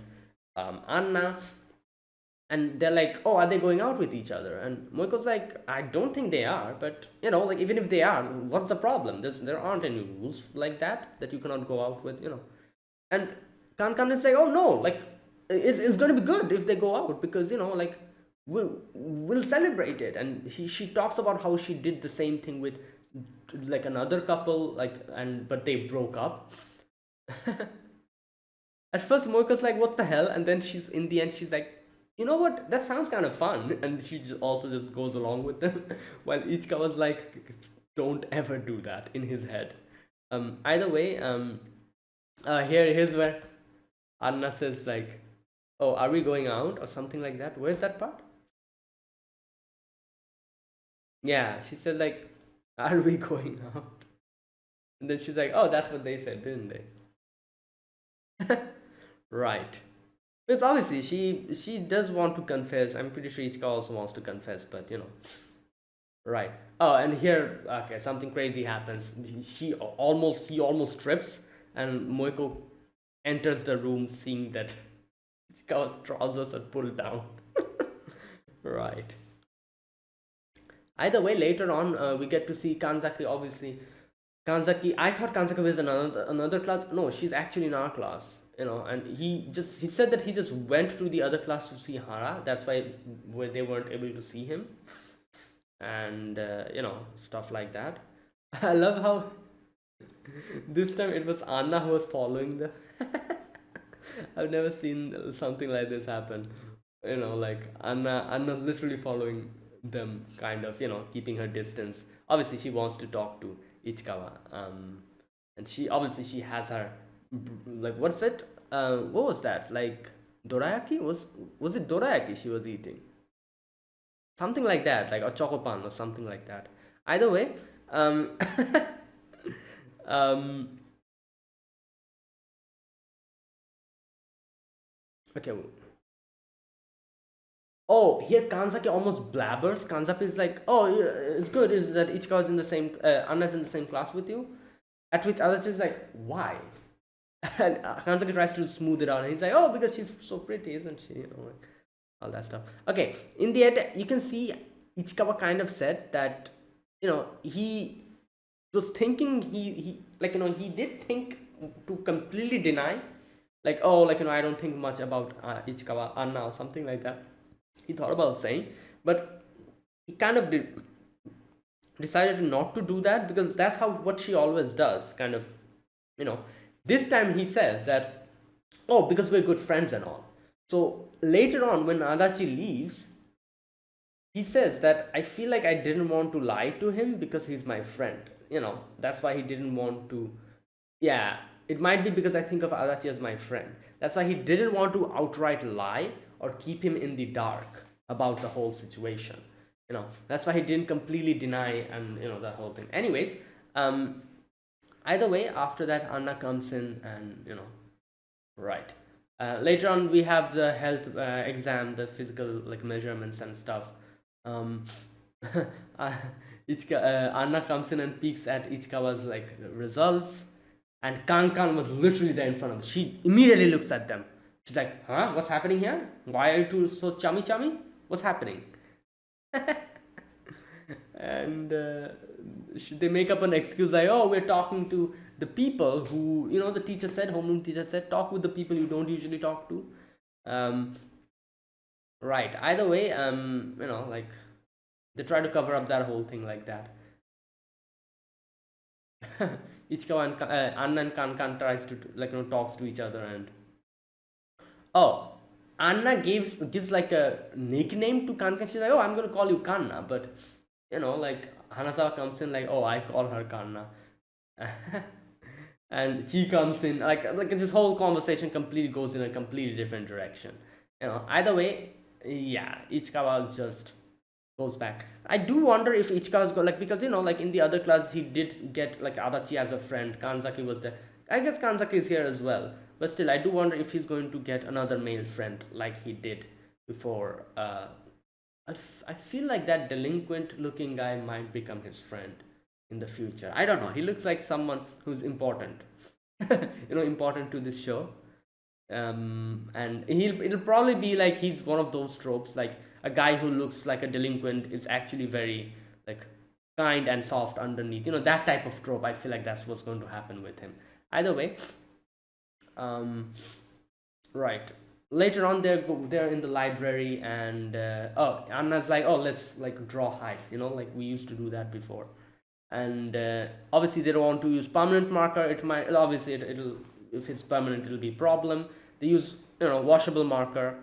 Speaker 1: Anna, and they're like, oh, are they going out with each other? And Moiko's like, I don't think they are, but like even if they are, what's the problem? There aren't any rules like that you cannot go out with. And Kankan is like, oh no, like it's going to be good if they go out because like we'll celebrate it. And she talks about how she did the same thing with like another couple, like, and but they broke up. At first Moika's like, what the hell? And then she's in the end she's like, you know what, that sounds kind of fun, and she also just goes along with them. While Ichika was like, don't ever do that in his head. Either way, here's where Anna says like, oh, are we going out or something like that? Where's that part? Yeah, she said like, are we going out? And then she's like, oh, that's what they said, didn't they? Right. Because obviously she does want to confess. I'm pretty sure Ichika also wants to confess, but right. Oh, and here, okay, something crazy happens. He almost trips, and Moiko enters the room, seeing that Ichika's trousers are pulled down. Right. Either way, later on, we get to see Kanzaki. Obviously, Kanzaki. I thought Kanzaki was another class. No, she's actually in our class. And he said that he just went to the other class to see Hara. That's why where they weren't able to see him, and stuff like that. I love how this time it was Anna who was following them. I've never seen something like this happen. Like Anna's literally following them, kind of, keeping her distance. Obviously, she wants to talk to Ichikawa. And she has her, like, what's it? What was that? Like dorayaki? Was it dorayaki she was eating? Something like that, like a chocopan or something like that. Either way, um, um, okay. Oh, here Kanzaki almost blabbers. Kanzaki is like, "Oh, yeah, it's good. Is that Ichika is in the same, Anna's in the same class with you?" At which Adachi is like, "Why?" And Kanzaki tries to smooth it out, and he's like, "Oh, because she's so pretty, isn't she?" Like, all that stuff. Okay, in the end, you can see Ichikawa kind of said that he was thinking he like he did think to completely deny, like, oh, like I don't think much about Ichikawa Anna or something like that. He thought about saying, but he kind of decided not to do that because that's how what she always does, kind of. you know this time he says that, oh, because we're good friends and all. So later on when Adachi leaves, he says that I feel like I didn't want to lie to him because he's my friend. That's why he didn't want to. Yeah, it might be because I think of Adachi as my friend. That's why he didn't want to outright lie or keep him in the dark about the whole situation. That's why he didn't completely deny, and the whole thing. Anyways, either way, after that, Anna comes in, and right. Later on, we have the health exam, the physical like measurements and stuff. Um, uh, Anna comes in and peeks at Ichikawa's like results, and Kankan was literally there in front of her. She immediately looks at them. She's like, "Huh? What's happening here? Why are you two so chummy chummy? What's happening?" And they make up an excuse like, "Oh, we're talking to the people who, the teacher said, homeroom teacher said, talk with the people you don't usually talk to." Um, right. Either way, like they try to cover up that whole thing like that. Ichikawa and Anna and Kankan tries to like talks to each other, and Oh, Anna gives like a nickname to Kankan. She's like, oh, I'm gonna call you Kanna, but like Hanazawa comes in like, oh, I call her Kanna, and she comes in like this whole conversation completely goes in a completely different direction. Either way, yeah, Ichikawa just goes back. I do wonder if Ichikawa's go like, because like in the other class he did get like Adachi as a friend. Kanzaki was there. I guess Kanzaki is here as well. But still, I do wonder if he's going to get another male friend like he did before. I feel like that delinquent looking guy might become his friend in the future. I don't know. He looks like someone who's important, important to this show. And it'll probably be like he's one of those tropes, like a guy who looks like a delinquent is actually very like kind and soft underneath. That type of trope. I feel like that's what's going to happen with him. Either way, right. Later on, they're in the library, and oh, Anna's like, oh, let's like draw heights. Like we used to do that before. And obviously they don't want to use permanent marker. It might obviously it'll if it's permanent it'll be a problem. They use washable marker,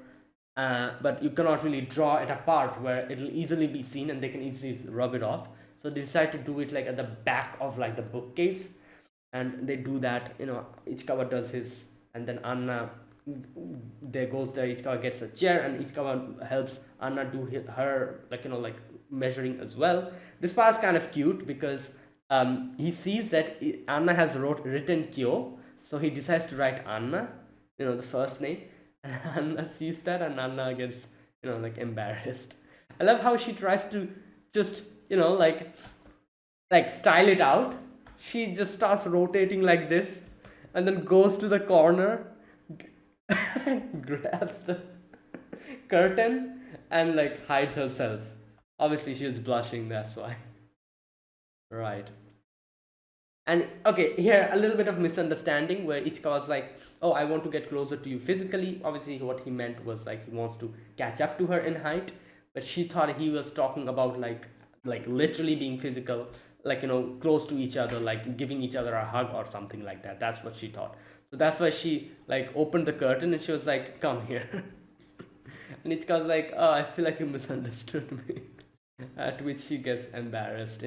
Speaker 1: but you cannot really draw it apart where it'll easily be seen and they can easily rub it off. So they decide to do it like at the back of like the bookcase, and they do that. Ichikawa does his, and then Anna there goes there. Ichikawa gets a chair, and Ichikawa helps Anna do her like like measuring as well. This part is kind of cute because he sees that Anna has written Kyo, so he decides to write Anna, the first name. And Anna sees that, and Anna gets like embarrassed. I love how she tries to just like style it out. She just starts rotating like this, and then goes to the corner, grabs the curtain, and like hides herself. Obviously, she is blushing. That's why. Right. And okay, here a little bit of misunderstanding where Ichikawa's like, "Oh, I want to get closer to you physically." Obviously, what he meant was like he wants to catch up to her in height, but she thought he was talking about like literally being physical, like close to each other, like giving each other a hug or something like that. That's what she thought. So that's why she like opened the curtain and she was like, "Come here." And Ichikawa's like, "Oh, I feel like you misunderstood me." At which she gets embarrassed.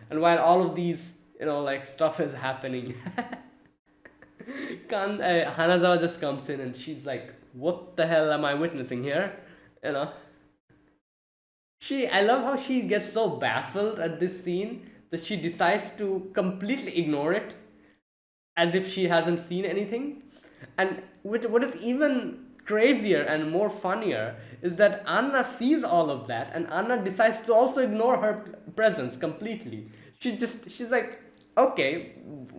Speaker 1: And while all of these like stuff is happening, Hanazawa just comes in and she's like, what the hell am I witnessing here? you know I love how she gets so baffled at this scene that she decides to completely ignore it as if she hasn't seen anything. And what is even crazier and more funnier is that Anna sees all of that, and Anna decides to also ignore her presence completely. She's like, okay,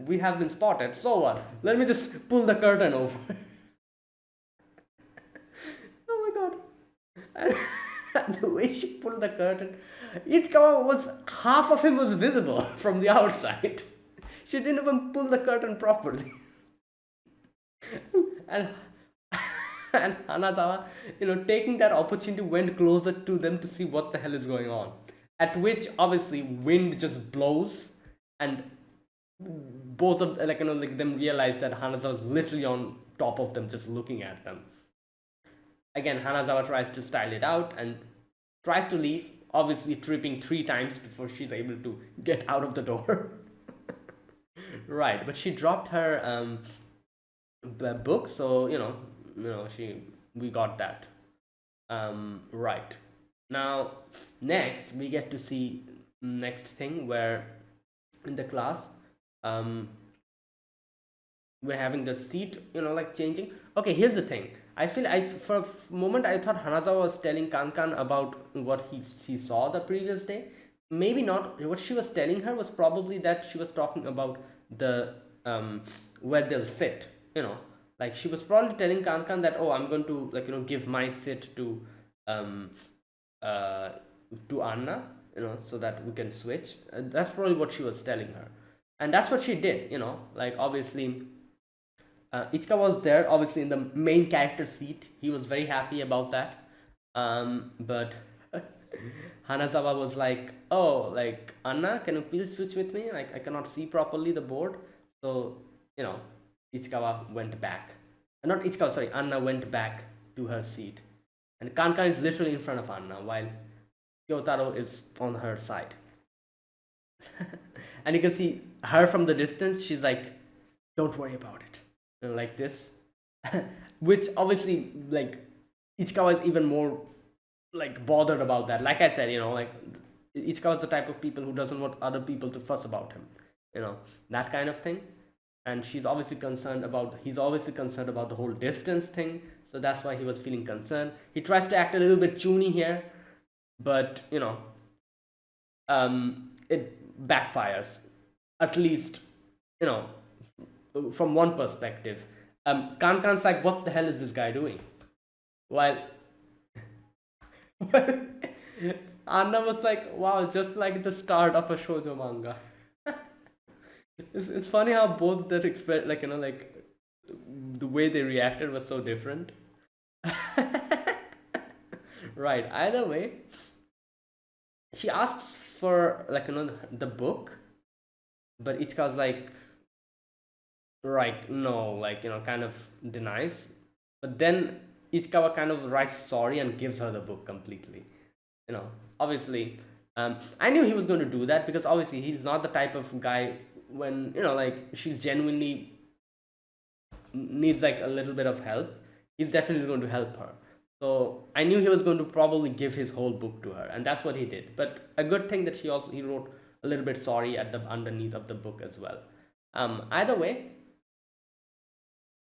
Speaker 1: we have been spotted, so what? Let me just pull the curtain over. Oh my god. And the way she pulled the curtain, Ichikawa was half of him was visible from the outside. She didn't even pull the curtain properly. and and Hanazawa, taking that opportunity, went closer to them to see what the hell is going on. At which, obviously, wind just blows, and both of like them realize that Hanazawa is literally on top of them, just looking at them. Again, Hanazawa tries to style it out and tries to leave, obviously tripping 3 times before she's able to get out of the door. Right, but she dropped her book, so we got that. Right. Now, next we get to see next thing where in the class, we're having the seat, like changing. Okay, here's the thing. I feel for a moment I thought Hanazawa was telling Kankan about what she saw the previous day. Maybe not. What she was telling her was probably that she was talking about the where they'll sit. Like she was probably telling Kankan that, oh, I'm going to give my sit to Anna, so that we can switch. That's probably what she was telling her, and that's what she did. Like obviously, Ichika was there, obviously in the main character seat. He was very happy about that. But Hanazawa was like, "Oh, like Anna, can you please switch with me? Like I cannot see properly the board." So Ichikawa went back. Not Ichikawa, sorry, Anna went back to her seat. And Kankan is literally in front of Anna while Kyotaro is on her side. And you can see her from the distance. She's like, "Don't worry about it," like this, which obviously like Ichikawa is even more like bothered about that. Like I said, like Ichikawa is the type of people who doesn't want other people to fuss about him, that kind of thing. And he's obviously concerned about the whole distance thing. So that's why he was feeling concerned. He tries to act a little bit chuny here, but it backfires, at least you know from one perspective. Kankan's like, what the hell is this guy doing? While Anna was like, wow, just like the start of a shoujo manga. It's funny how both their like the way they reacted was so different. Right. Either way, she asks for the book, but Ichika's like, right, no, kind of denies. But then Ichikawa kind of writes sorry and gives her the book completely. Obviously, I knew he was going to do that because obviously he's not the type of guy when she's genuinely needs like a little bit of help. He's definitely going to help her. So I knew he was going to probably give his whole book to her, and that's what he did. But a good thing that he wrote a little bit sorry at the underneath of the book as well. Either way,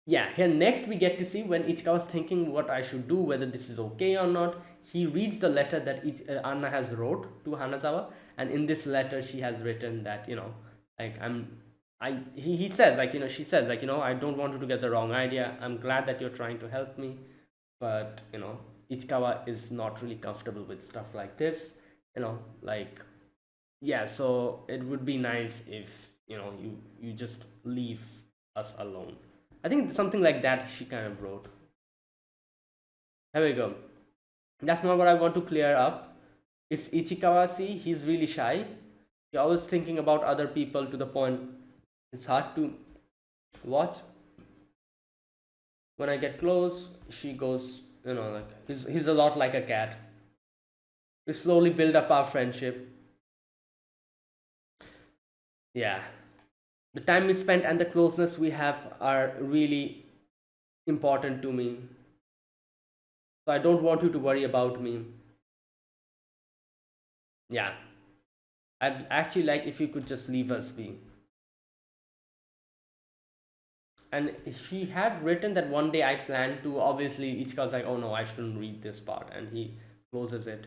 Speaker 1: yeah. Here next we get to see when Ichikawa's thinking what I should do, whether this is okay or not. He reads the letter that Anna has wrote to Hanazawa, and in this letter she has written that he says she says I don't want you to get the wrong idea. I'm glad that you're trying to help me, but Ichikawa is not really comfortable with stuff like this. Yeah, so it would be nice if you just leave us alone. I think something like that she kind of wrote. Here we go. That's not what I want to clear up. It's Ichikawa. See, he's really shy. He's always thinking about other people to the point it's hard to watch. When I get close, she goes, he's a lot like a cat. We slowly build up our friendship. Yeah. The time we spent and the closeness we have are really important to me. So I don't want you to worry about me. Yeah. I'd actually like if you could just leave us be. And he had written that one day I plan to. Obviously, Ichika's like, oh no, I shouldn't read this part. And he closes it.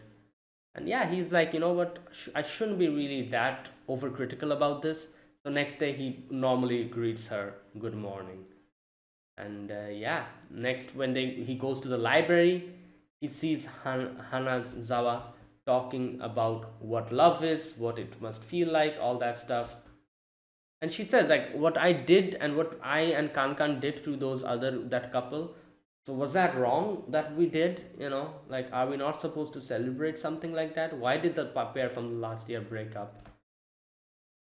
Speaker 1: And yeah, he's like, you know what? I shouldn't be really that overcritical about this. So next day, he normally greets her, good morning. And yeah, next when he goes to the library, he sees Hanazawa talking about what love is, what it must feel like, all that stuff. And she says like what I did and what I and Kankan did to that couple. So was that wrong that we did? Like are we not supposed to celebrate something like that? Why did the pair from last year break up?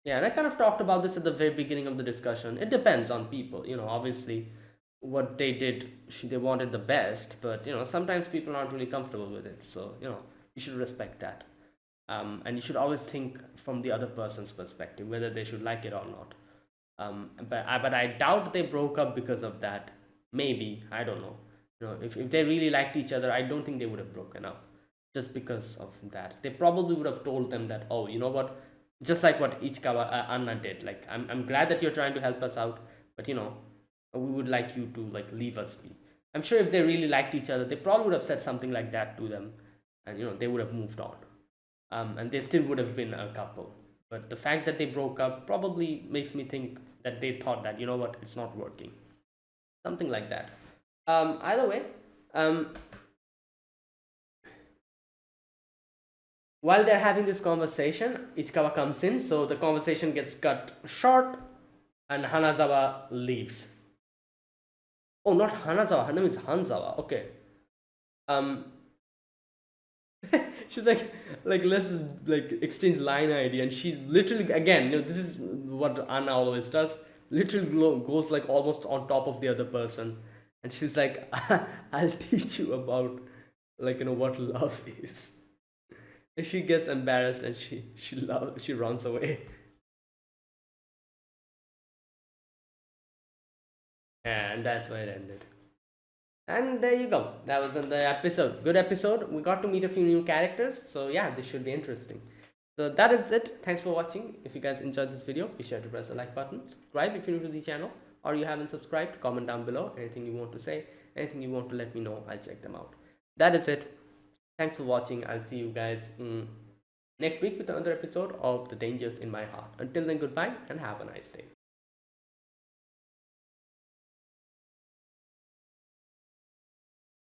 Speaker 1: Yeah, and I kind of talked about this at the very beginning of the discussion. It depends on people, obviously what they did, they wanted the best, but sometimes people aren't really comfortable with it. So you should respect that. And you should always think from the other person's perspective, whether they should like it or not. But I doubt they broke up because of that. Maybe, I don't know. If they really liked each other, I don't think they would have broken up just because of that. They probably would have told them that, oh, you know what, just like what Ichikawa Anna did. Like, I'm glad that you're trying to help us out, but we would like you to like leave us be. I'm sure if they really liked each other, they probably would have said something like that to them, and they would have moved on. And they still would have been a couple. But the fact that they broke up probably makes me think that they thought that, you know what, it's not working. Something like that. Either way, while they're having this conversation, Ichikawa comes in, so the conversation gets cut short, and Hanazawa leaves. Oh, not Hanazawa, her name is Hanzawa. Okay. She's like let's like exchange line ID, and she literally again, this is what Anna always does. Literally goes like almost on top of the other person, And she's like, I'll teach you about, like, what love is. And she gets embarrassed and she runs away. And that's where it ended. And there you go. That was the episode. Good episode. We got to meet a few new characters. So yeah, this should be interesting. So that is it. Thanks for watching. If you guys enjoyed this video, be sure to press the like button. Subscribe if you're new to the channel or you haven't subscribed. Comment down below. Anything you want to say, anything you want to let me know, I'll check them out. That is it. Thanks for watching. I'll see you guys next week with another episode of The Dangers in My Heart. Until then, goodbye and have a nice day.